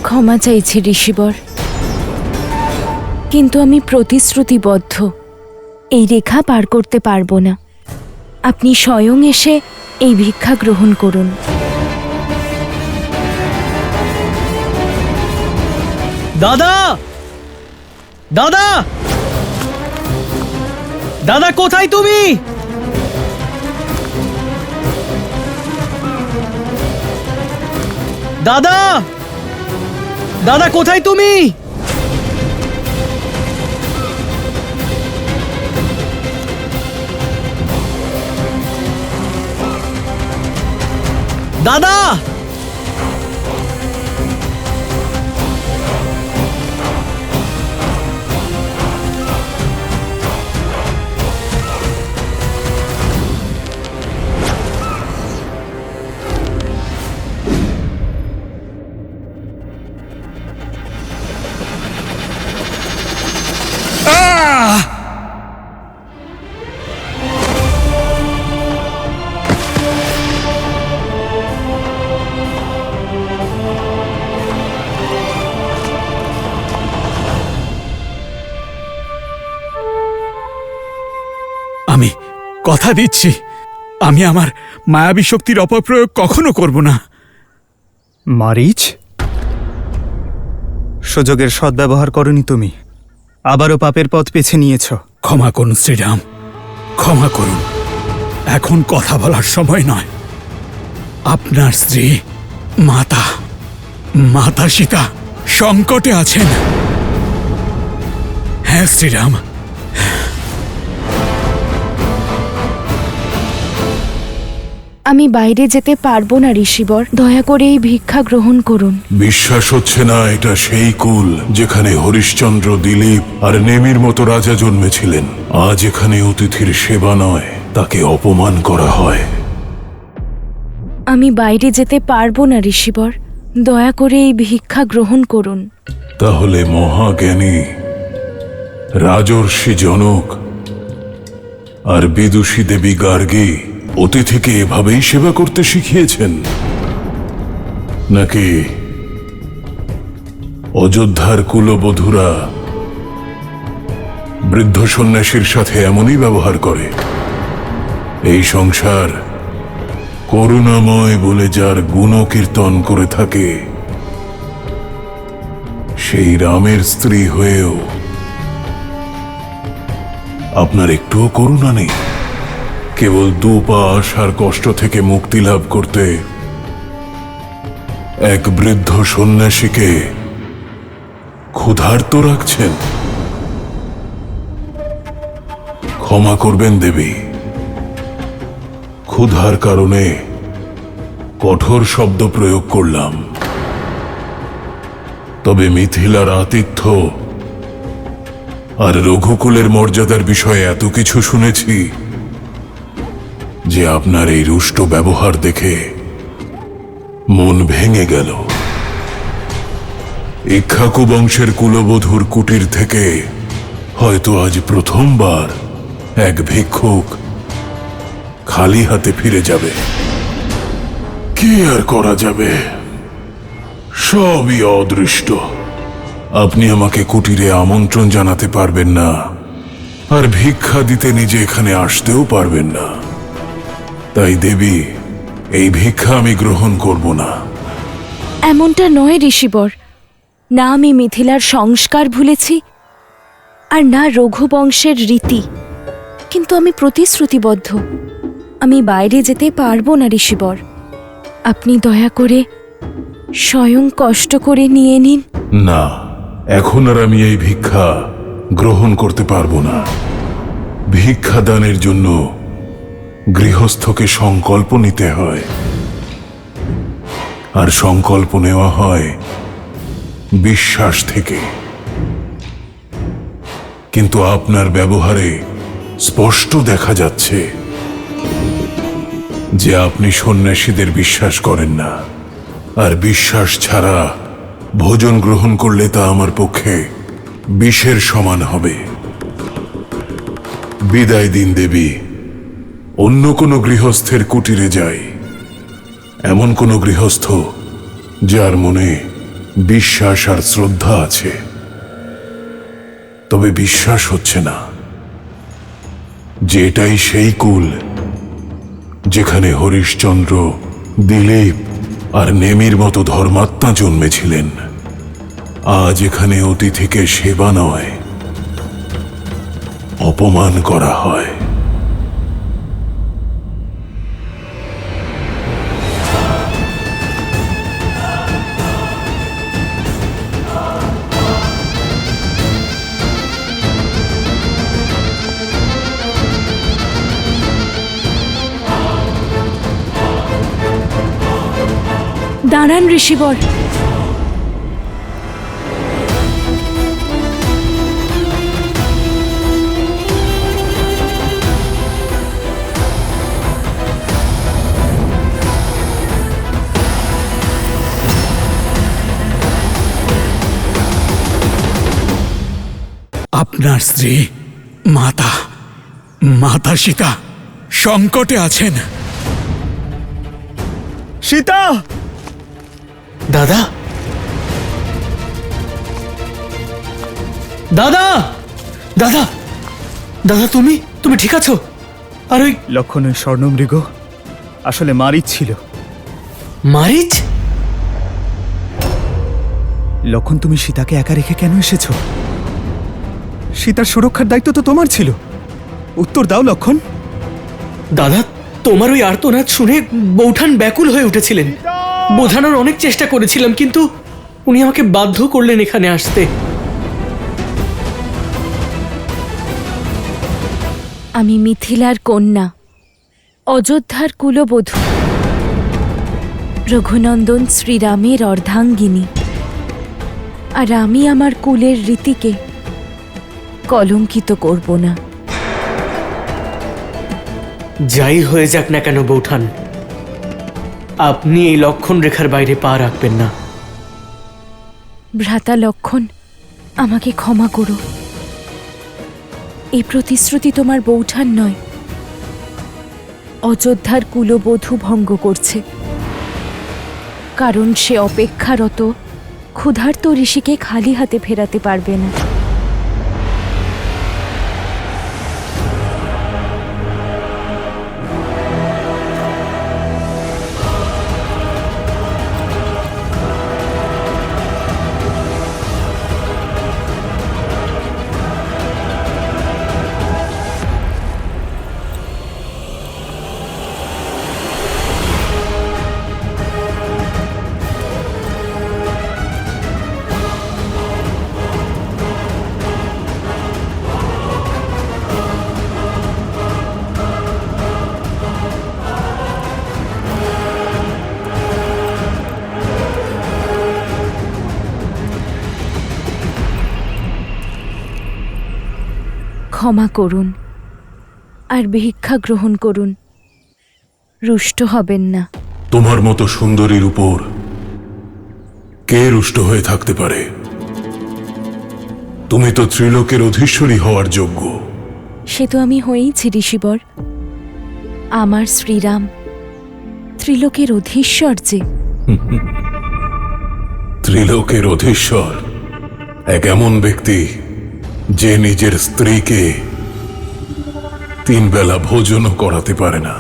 ক্ষমা চাইছি ঋষিবর, কিন্তু আমি প্রতিশ্রুতিবদ্ধ, এই রেখা পার করতে পারবো না। আপনি স্বয়ং এসে এই ভিক্ষা গ্রহণ করুন। দাদা, দাদা, দাদা কোথায় তুমি? দাদা, দাদা কোথায় তুমি? দাদা, আমি কথা দিচ্ছি, আমি আমার মায়াবী শক্তির অপপ্রয়োগ কখনো করব না। মারিচ, সুযোগের সদ্ব্যবহার করনি তুমি, আবারও পাপের পথ বেছে নিয়েছো। ক্ষমা করুন শ্রীরাম, ক্ষমা করুন, এখন কথা বলার সময় নয়। আপনার স্ত্রী মাতা সীতা সংকটে আছেন। হ্যাঁ শ্রীরাম, আমি বাইরে যেতে পারবো না ঋষিবর, দয়া করে এই ভিক্ষা গ্রহণ করুন। বিশ্বাস হচ্ছে না এটা সেই কুল যেখানে হরিশ্চন্দ্র, দিলীপ আর নেমির মতো রাজা জন্মেছিলেন। আজ এখানে অতিথির সেবা নয়, তাকে অপমান করা হয়। আমি বাইরে যেতে পারবো না ঋষিবর, দয়া করে এই ভিক্ষা গ্রহণ করুন। তাহলে মহাজ্ঞানী রাজর্ষি জনক আর বিদুষী দেবী গার্গী অতিথিকে এভাবেই সেবা করতে শিখিয়েছেন, নাকি অযোধ্যার কুলবধূরা বৃদ্ধ সন্ন্যাসীর সাথে এমনই ব্যবহার করে? এই সংসার করুণাময় বলে যার গুণকীর্তন করে থাকে, সেই রামের স্ত্রী হয়েও আপনার একটুও করুণা নেই? কেবল দুপা আসার কষ্ট থেকে মুক্তি লাভ করতে এক বৃদ্ধ সন্ন্যাসীকে ক্ষুধার্ত রাখছেন। ক্ষমা করবেন দেবী, ক্ষুধার কারণে কঠোর শব্দ প্রয়োগ করলাম। তবে মিথিলার আতিথ্য আর রঘুকুলের মর্যাদার বিষয়ে এত কিছু শুনেছি যে আপনার এই রুষ্ট ব্যবহার দেখে মন ভেঙে গেল। ইক্ষ্বাকু বংশের কুলবধূর কুটির থেকে হয়তো আজ প্রথমবার এক ভিক্ষুক খালি হাতে ফিরে যাবে। কি আর করা যাবে, সবই অদৃষ্ট। আপনি আমাকে কুটিরে আমন্ত্রণ জানাতে পারবেন না, আর ভিক্ষা দিতে নিজে এখানে আসতেও পারবেন না। তাই দেবী, এই ভিক্ষা আমি গ্রহণ করব না। এমনটা নয় ঋষিবর, না আমি মিথিলার সংস্কার ভুলেছি আর না রঘুবংশের রীতি, কিন্তু আমি প্রতিশ্রুতিবদ্ধ। আমি বাইরে যেতে পারবো না ঋষিবর, আপনি দয়া করে স্বয়ং কষ্ট করে নিয়ে নিন। না, এখন আর আমি এই ভিক্ষা গ্রহণ করতে পারবো না। ভিক্ষা দানের জন্য গৃহস্থকে সংকল্প নিতে হয়, আর সংকল্প নেওয়া হয় বিশ্বাস থেকে। কিন্তু আপনার ব্যবহারে স্পষ্ট দেখা যাচ্ছে যে আপনি সন্ন্যাসীদের বিশ্বাস করেন না, আর বিশ্বাস ছাড়া ভোজন গ্রহণ করলে তা আমার পক্ষে বিষের সমান হবে। বিদায় দিন দেবী, অন্য কোনো গৃহস্থের কুটিরে যাই, এমন কোনো গৃহস্থ যার মনে বিশ্বাস আর শ্রদ্ধা আছে। তবে বিশ্বাস হচ্ছে না যে এটাই সেই কুল যেখানে হরিশ্চন্দ্র, দিলীপ আর নেমির মতো ধর্মাত্মা জন্মেছিলেন। আজ এখানে অতিথিকে সেবা নয়, অপমান করা হয়। দাঁড়ান ঋষিবর, আপনার স্ত্রী মাতা সীতা সংকটে আছেন। সীতা! দাদা, দাদা, দাদা, দাদা, তুমি ঠিক আছো? আর ওই লক্ষণ, ওই স্বর্ণমৃগ আসলে মারিচ ছিল। মারিচ? লক্ষণ, তুমি সীতাকে একা রেখে কেন এসেছো? সীতার সুরক্ষার দায়িত্ব তো তোমার ছিল। উত্তর দাও লক্ষণ। দাদা, তোমার ওই আর্তনাদ শুনে বৌঠান ব্যাকুল হয়ে উঠেছিলেন। বোঝানোর অনেক চেষ্টা করেছিলাম, কিন্তু উনি আমাকে বাধ্য করলেন এখানে আসতে। আমি মিথিলার কন্যা, অযোধ্যার কুলবধূ। রঘুনন্দন শ্রীরামের অর্ধাঙ্গিনী, আর আমি আমার কুলের রীতিকে কলঙ্কিত করব না। যাই হয়ে যাক না কেন বৌঠান, আপনি এই লক্ষণ রেখার বাইরে পা রাখবেন না। ভ্রাতা লক্ষণ, আমাকে ক্ষমা করো। এই প্রতিশ্রুতি তোমার বৌঠান নয়, অযোধ্যার কুলবধূ ভঙ্গ করছে, কারণ সে অপেক্ষারত ক্ষুধার্ত ঋষিকে খালি হাতে ফেরাতে পারবে না। ক্ষমা করুন আর ভিক্ষা গ্রহণ করুন, রুষ্ট হবেন না। তোমার মতো সুন্দরীর উপর কে রুষ্ট হয়ে থাকতে পারে? তুমি তো ত্রিলোকের অধীশ্বরী হওয়ার যোগ্য। সে তো আমি হয়েইছি ঋষিবর। আমার শ্রীরাম ত্রিলোকের অধীশ্বর যে। ত্রিলোকের অধীশ্বর এক এমন ব্যক্তি যে নিজের স্ত্রীকে 3 বেলা ভোজনও করাতে পারে না।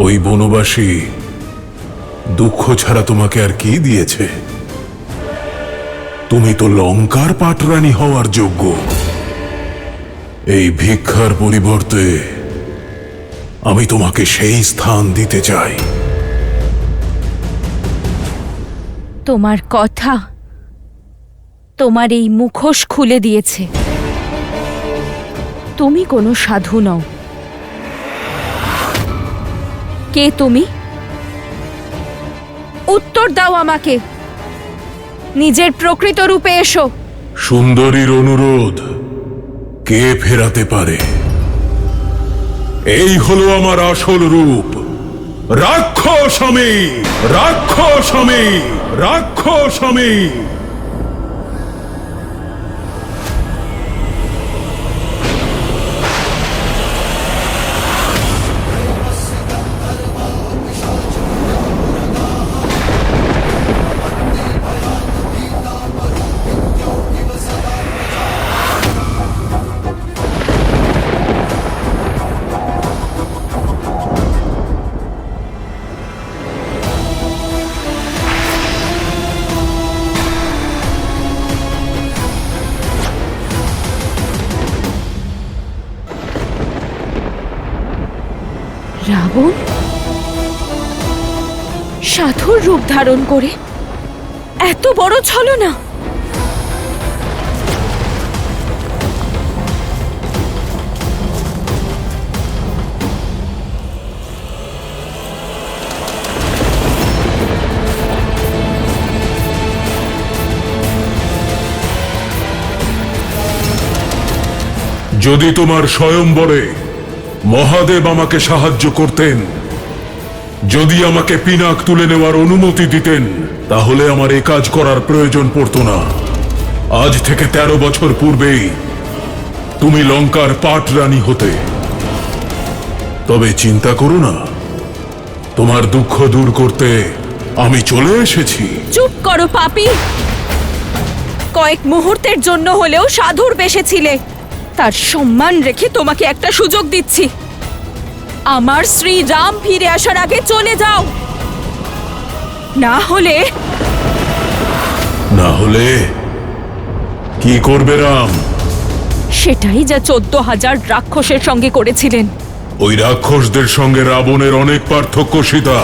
ওই বনবাসী দুঃখ ছাড়া তোমাকে আর কি দিয়েছে? তুমি তো লঙ্কার পাটরানী হওয়ার যোগ্য। এই ভিক্ষার পরিবর্তে আমি তোমাকে সেই স্থান দিতে চাই। তোমার কথা তোমার এই মুখোশ খুলে দিয়েছে। তুমি কোনো সাধু নও। কে তুমি? উত্তর দাও আমাকে। নিজের প্রকৃত রূপে এসো। সুন্দরীর অনুরোধ কে ফেরাতে পারে? এই হলো আমার আসল রূপ। রাক্ষস আমি, রাক্ষস আমি, রাক্ষস আমি। রাবণ সাধুর রূপ ধারণ করে এত বড় ছলনা! যদি তোমার স্বয়ম্বরে মহাদেব আমাকে সাহায্য করতেন, যদি আমাকে পিনাক তুলে নেওয়ার অনুমতি দিতেন, তাহলে আমার এ কাজ করার প্রয়োজন পড়তো না। আজ থেকে 13 বছর পূর্বেই তুমি লঙ্কার পাটরানী হতে। তবে চিন্তা করো না, তোমার দুঃখ দূর করতে আমি চলে এসেছি। চুপ করো পাপী! কয়েক মুহূর্তের জন্য হলেও সাধুর বেশে ছিলে। তার সম্মান রেখে তোমাকে একটা সুযোগ দিচ্ছি। আমার শ্রীরাম ফিরে আসার আগে চলে যাও, না হলে কি করবে রাম? সেটাই যা 14,000 রাক্ষসের সঙ্গে করেছিলেন। ওই রাক্ষসদের সঙ্গে রাবণের অনেক পার্থক্য সীতা।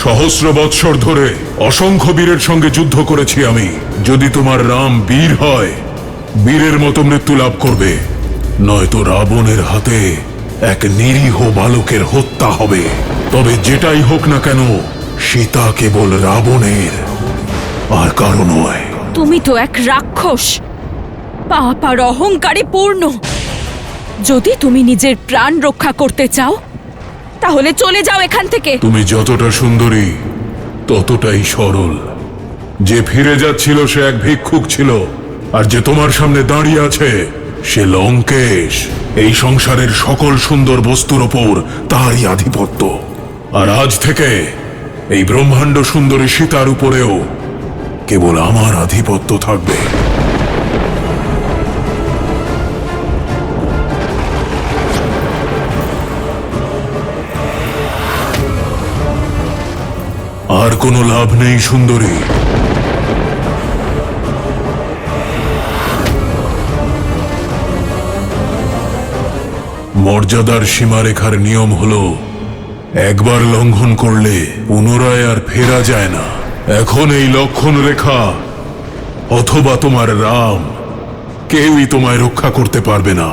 সহস্র বৎসর ধরে অসংখ্য বীরের সঙ্গে যুদ্ধ করেছি আমি। যদি তোমার রাম বীর হয়, বীরের মতো মৃত্যু লাভ করবে, নয়তো রাবণের হাতে এক নিরীহ বালকের হত্যা হবে। তবে যেটাই হোক না কেন, সীতা কেবল রাবণের, আর কারো নয়। তুমি তো এক রাক্ষস, পাপ আর অহংকারে পূর্ণ। যদি তুমি নিজের প্রাণ রক্ষা করতে চাও তাহলে চলে যাও এখান থেকে। তুমি যতটা সুন্দরী ততটাই সরল। যে ফিরে যাচ্ছিল সে এক ভিক্ষুক ছিল, আর যে তোমার সামনে দাঁড়িয়ে আছে সে লঙ্কেশ। এই সংসারের সকল সুন্দর বস্তুর ওপর তারই আধিপত্য। আর আজ থেকে এই ব্রহ্মাণ্ড সুন্দরী সীতার উপরেও কেবল আমার আধিপত্য থাকবে। আর কোনো লাভ নেই সুন্দরী। মর্যাদার সীমারেখার নিয়ম হলো একবার লঙ্ঘন করলে পুনরায় আর ফেরা যায় না। এখন এই লক্ষণ রেখা অথবা তোমার রাম কেউই তোমায় রক্ষা করতে পারবে না।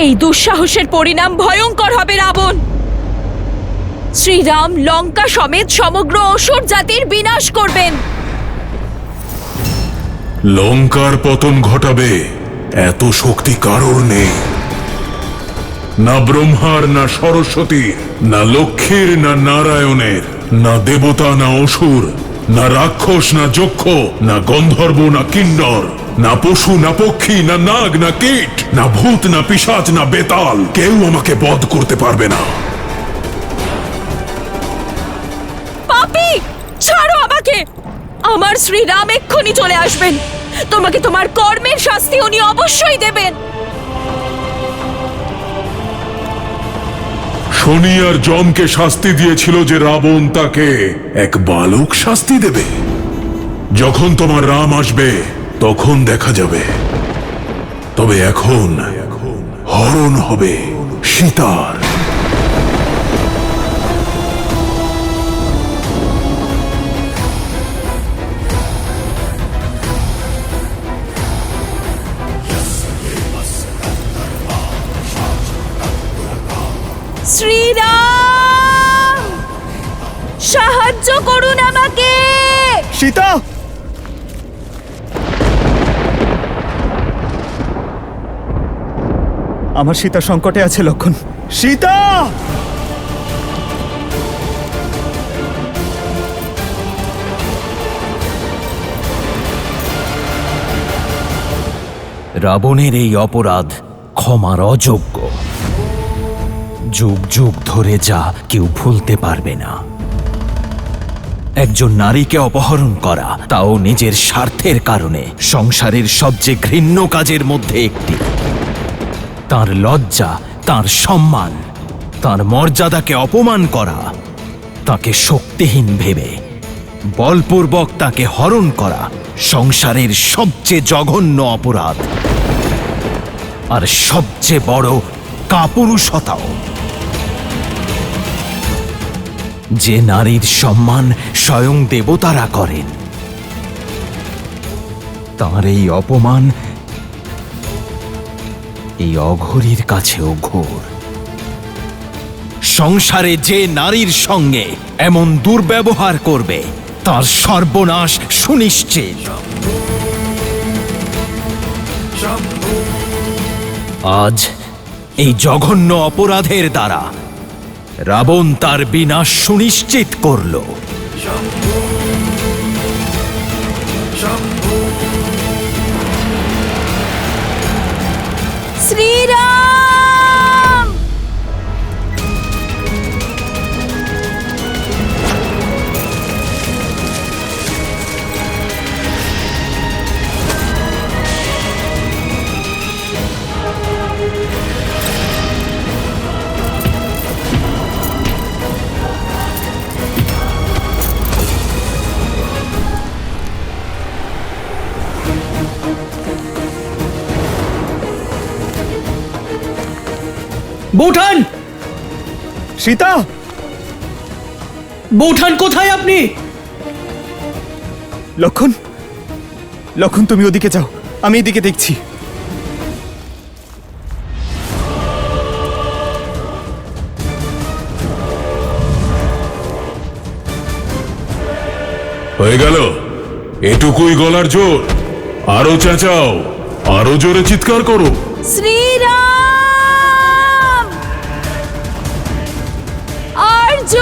এই দুঃসাহসের পরিণাম ভয়ঙ্কর হবে রাবণ। শ্রীরাম লঙ্কা সমেত সমগ্র অসুর জাতির বিনাশ করবেন। লঙ্কার পতন ঘটাবে এত শক্তি কারোর নেই। না ব্রহ্মার, না সরস্বতীর, না লক্ষ্মীর, না নারায়ণের, না দেবতা, না অসুর, না রাক্ষস, না যক্ষ, না গন্ধর্ব, না কিন্নর, না পশু, না পক্ষী, না নাগ, না কীট, না ভূত, না পিশাচ, না বেতাল, কেউ আমাকে বধ করতে পারবে না। পাপী, ছাড়ো আমাকে। আমার শ্রীরাম এক্ষুনি চলে আসবেন। তোমাকে তোমার কর্মের শাস্তি উনি অবশ্যই দেবেন। শনি আর যমকে শাস্তি দিয়েছিল যে রাবণ তাকে এক বালক শাস্তি দেবে। যখন তোমার রাম আসবে তখন দেখা যাবে। তবে এখন হরণ হবে সীতার। শ্রীরাম, সাহায্য করুন আমাকে। সীতা, আমার সীতা সংকটে আছে লক্ষণ। সীতা! রাবণের এই অপরাধ ক্ষমার অযোগ্য। যুগ যুগ ধরে যা কেউ ভুলতে পারবে না। একজন নারীকে অপহরণ করা, তাও নিজের স্বার্থের কারণে, সংসারের সবচেয়ে ঘৃণ্য কাজের মধ্যে একটি। তার লজ্জা, তার সম্মান, তার মর্যাদাকে অপমান করা, তাকে শক্তিহীন ভেবে বলপূর্বক তাকে হরণ করা সংসারের সবচেয়ে জঘন্য অপরাধ, আর সবচেয়ে বড় কাপুরুষতাও। যে নারীর সম্মান স্বয়ং দেবতারা করেন, তার এই অপমান এই অঘরীর কাছেও ঘোর। সংসারে যে নারীর সঙ্গে এমন দুর্ব্যবহার করবে তার সর্বনাশ সুনিশ্চিত। আজ এই জঘন্য অপরাধের দ্বারা রাবণ তার বিনাশ সুনিশ্চিত করল। শ্রীরাম! বৌঠান! সীতা! বৌঠান কোথায় আপনি? লক্ষণ, লক্ষণ, তুমি ওদিকে যাও, আমি এদিকে দেখছি। হয়ে গেল? এটুকুই গলার জোর? আরো চেঁচাও, আরো জোরে চিৎকার করো। শ্রীরাম! আর্য!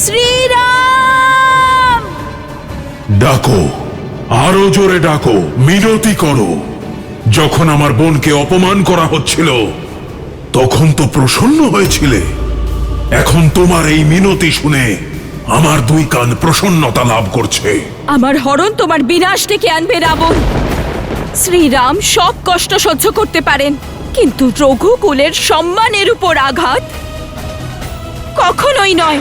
শ্রীরাম! ডাকো, আরো জোরে ডাকো, মিনতি করো। যখন আমার বোনকে অপমান করা হচ্ছিল তখন তো প্রসন্ন হয়েছিলে, এখন তোমার এই মিনতি শুনে আমার দুই কান প্রসন্নতা লাভ করছে। আমার হরণ তোমার বিনাশ ডেকে আনবে রাবণ। শ্রীরাম সব কষ্ট সহ্য করতে পারেন, কিন্তু রঘুকুলের সম্মানের উপর আঘাত কখনোই নয়।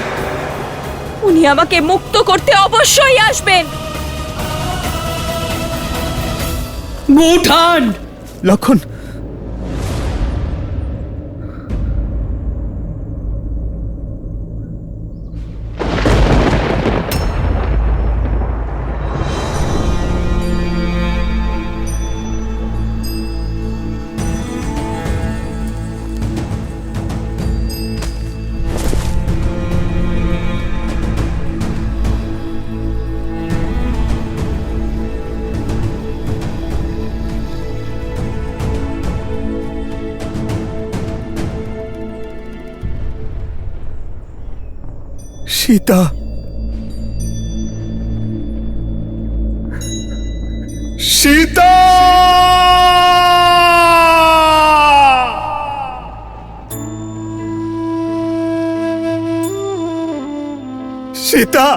উনি আমাকে মুক্ত করতে অবশ্যই আসবেন। বৌঠান! লক্ষণ, সীতা! সীতা! সীতা!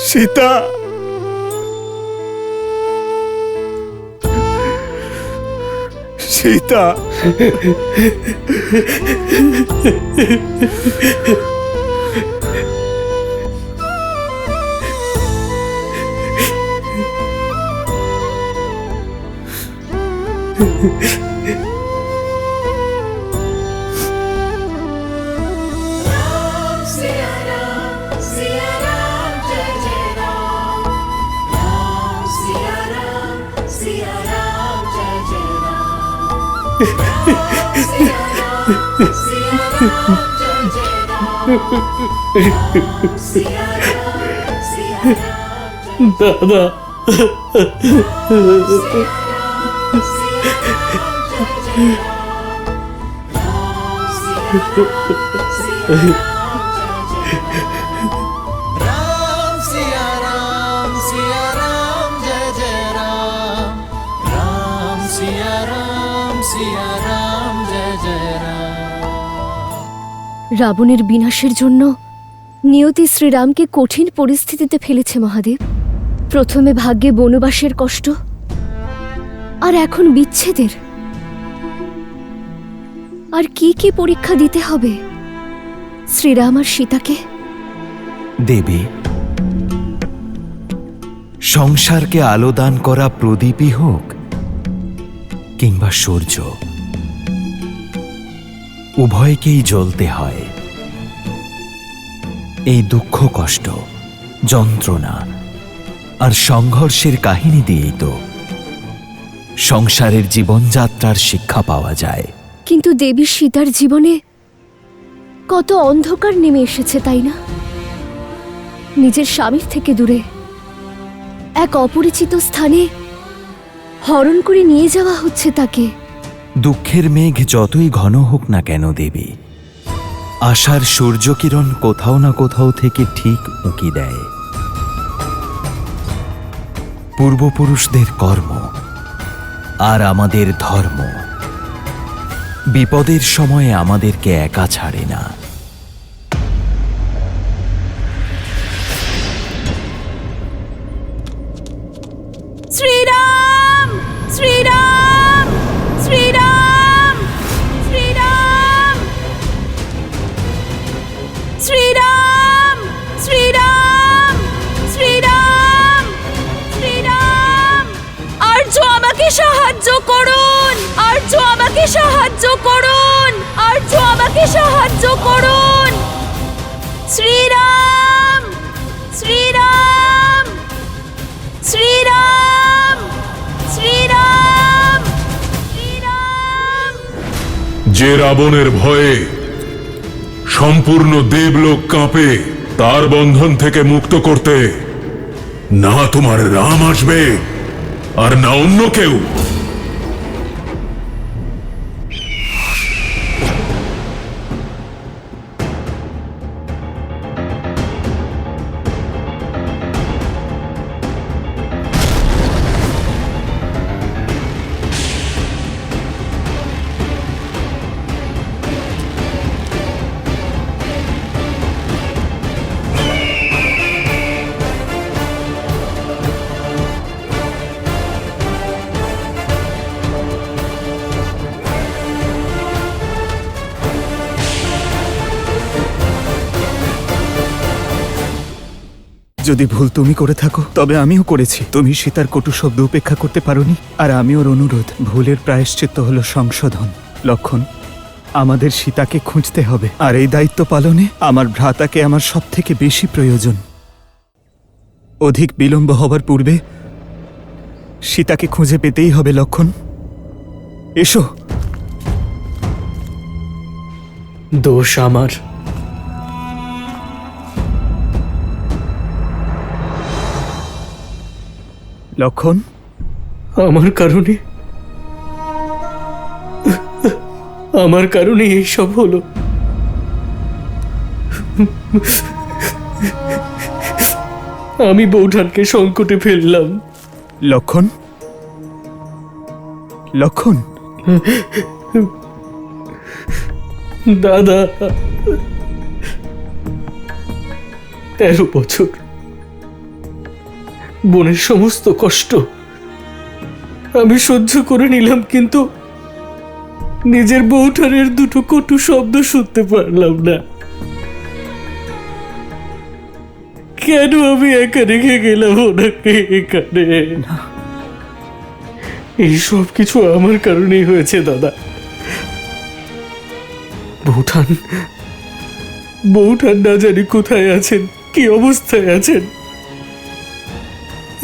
সীতা! সীতা! দাদা! राम सिया राम जय जय राम। राम सिया राम जय जय राम। রাবণের বিনাশের জন্য নিয়তি শ্রীরামকে কঠিন পরিস্থিতিতে ফেলেছে মহাদেব। প্রথমে ভাগ্যে বনবাসের কষ্ট, আর এখন বিচ্ছেদের। আর কি কি পরীক্ষা দিতে হবে শ্রীরাম আর সীতাকে? দেবী, সংসারকে আলোদান করা প্রদীপই হোক কিংবা সূর্য, উভয়কেই জ্বলতে হয়। এই দুঃখ, কষ্ট, যন্ত্রণা আর সংঘর্ষের কাহিনী দিয়েই তো সংসারের জীবনযাত্রার শিক্ষা পাওয়া যায়। কিন্তু দেবী সীতার জীবনে কত অন্ধকার নেমে এসেছে, তাই না? নিজের স্বামীর থেকে দূরে এক অপরিচিত স্থানে হরণ করে নিয়ে যাওয়া হচ্ছে তাকে। দুঃখের মেঘ যতই ঘন হোক না কেন দেবী, আশার সূর্যকিরণ কোথাও না কোথাও থেকে ঠিক উঁকি দেয়। পূর্বপুরুষদের কর্ম আর আমাদের ধর্ম বিপদের সময়ে আমাদেরকে একা ছাড়ে না। আমাকে সাহায্য করুন! আর্য আমাকে সাহায্য করুন! আর্য আমাকে সাহায্য করুন! শ্রীরাম! শ্রীরাম! শ্রীরাম! শ্রীরাম! শ্রীরাম! যে রাবণের ভয়ে সম্পূর্ণ দেবলোক কাঁপে, তার বন্ধন থেকে মুক্ত করতে না তোমার রাম আসবে আর না অন্য কেউ। যদি ভুল তুমি করে থাকো তবে আমিও করেছি। তুমি সীতার কটু শব্দ উপেক্ষা করতে পারোনি, আর আমি ওর অনুরোধ। ভুলের প্রায়শ্চিত্ত হলো সংশোধন। লক্ষণ, আমাদের সীতাকে খুঁজতে হবে, আর এই দায়িত্ব পালনে আমার ভ্রাতাকে আমার সব থেকে বেশি প্রয়োজন। অধিক বিলম্ব হবার পূর্বে সীতাকে খুঁজে পেতেই হবে। লক্ষণ, এসো। দোষ আমার। লক্ষণ, আমার কারণে এইসব হলো। আমি বৌঠানকে সংকটে ফেললাম। লক্ষণ, লক্ষণ, দাদা, 13 বছর বোনের সমস্ত কষ্ট আমি সহ্য করে নিলাম, কিন্তু নিজের বৌঠানের দুটো কটু শব্দ শুনতে পারলাম না। কেন আমি একা রেখে গেলাম ওনাকে এখানে? এই সব কিছু আমার কারণেই হয়েছে দাদা। বৌঠান না জানি কোথায় আছেন, কি অবস্থায় আছেন,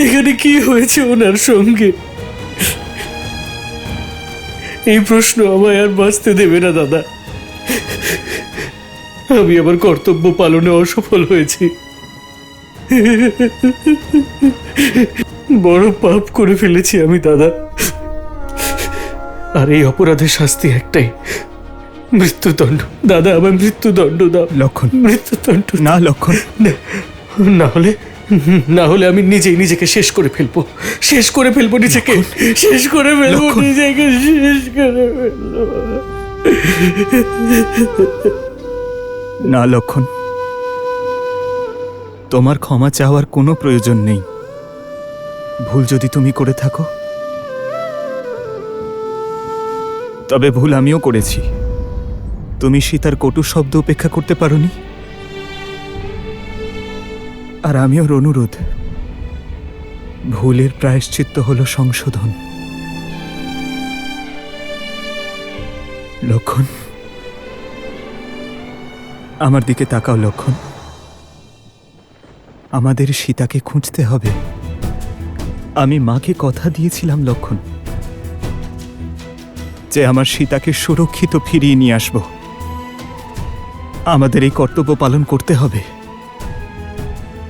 এখানে কি হয়েছে ওনার সঙ্গে, এই প্রশ্ন আমায় আর বাঁচতে দেবে না দাদা। আমি আমার কর্তব্য পালনে অসফল হয়েছি, বড় পাপ করে ফেলেছি আমি দাদা। আর এই অপরাধের শাস্তি একটাই, মৃত্যুদণ্ড। দাদা, আমার মৃত্যুদণ্ড দাও। লক্ষণ, মৃত্যুদণ্ড না লক্ষণ, না হলে আমি নিজেকে শেষ করে ফেলবো, নিজেকে শেষ করে ফেলবো, নিজেকে শেষ করে ফেলবো। না লক্ষণ, তোমার ক্ষমা চাওয়ার কোনো প্রয়োজন নেই। ভুল যদি তুমি করে থাকো, তবে ভুল আমিও করেছি। তুমি সীতার কটু শব্দ উপেক্ষা করতে পারোনি, আর আমিও অনুরোধ। ভুলের প্রায়শ্চিত্ত হলো সংশোধন। লক্ষণ, আমার দিকে তাকাও। লক্ষণ, আমাদের সীতাকে খুঁজতে হবে। আমি মাকে কথা দিয়েছিলাম লক্ষণ, যে আমার সীতাকে সুরক্ষিত ফিরিয়ে নিয়ে আসব। আমাদের এই কর্তব্য পালন করতে হবে,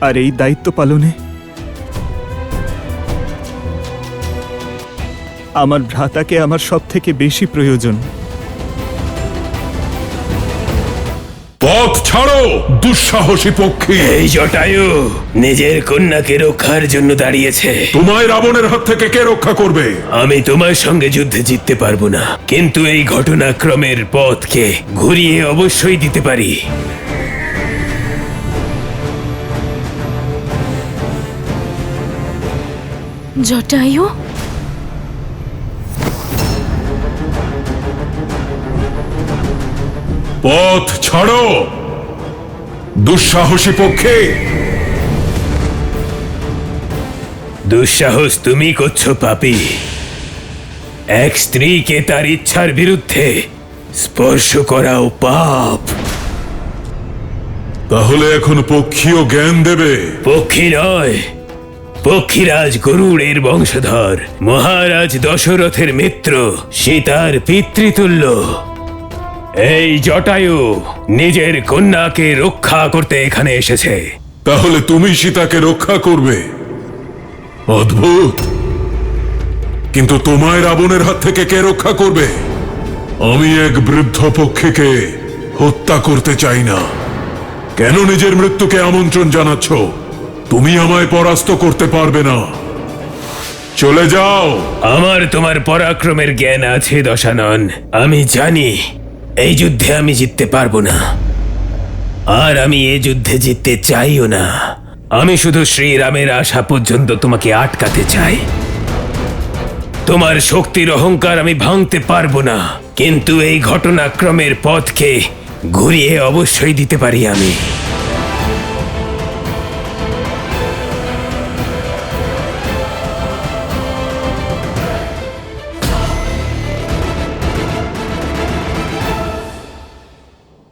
আর এই দায়িত্ব পালনে আমার ভ্রাতাকে আমার সব থেকে বেশি প্রয়োজন। পথ ছাড়ো দুঃসাহসী পক্ষী। এই জটায়ু নিজের কন্যাকে রক্ষার জন্য দাঁড়িয়েছে। তোমায় রাবণের হাত থেকে কে রক্ষা করবে? আমি তোমার সঙ্গে যুদ্ধে জিততে পারবো না, কিন্তু এই ঘটনাক্রমের পথকে ঘুরিয়ে অবশ্যই দিতে পারি। জটায়ু, পথ ছাড়ো দুঃসাহসী পক্ষে। দুঃসাহস তুমি করছো পাপী, এক স্ত্রীকে তার ইচ্ছার বিরুদ্ধে স্পর্শ করাও পাপ। তাহলে এখন পক্ষীয় জ্ঞান দেবে? পক্ষী নয়, পক্ষীরাজ গরুড়ের বংশধর, মহারাজ দশরথের মিত্র, সীতার পিতৃতুল্য। এই জটায়ু নিজের কন্যাকে রক্ষা করতে এখানে এসেছে। তাহলে তুমি সীতাকে রক্ষা করবে? অদ্ভুত। কিন্তু তোমায় রাবণের হাত থেকে কে রক্ষা করবে? আমি এক বৃদ্ধ পক্ষীকে হত্যা করতে চাই না। কেন নিজের মৃত্যুকে আমন্ত্রণ জানাচ্ছ? তুমি আমায় পরাস্ত করতে পারবে না। চলে যাও। আমার তোমার পরাক্রমের জ্ঞান আছে দশানন। আমি জানি এই যুদ্ধে আমি জিততে পারবো না, আর আমি এই যুদ্ধে জিততে চাইও না। আমি শুধু শ্রীরামের আসা পর্যন্ত তোমাকে আটকাতে চাই। তোমার শক্তির অহংকার আমি ভাঙতে পারবো না, কিন্তু এই ঘটনাক্রমের পথকে ঘুরিয়ে অবশ্যই দিতে পারি আমি।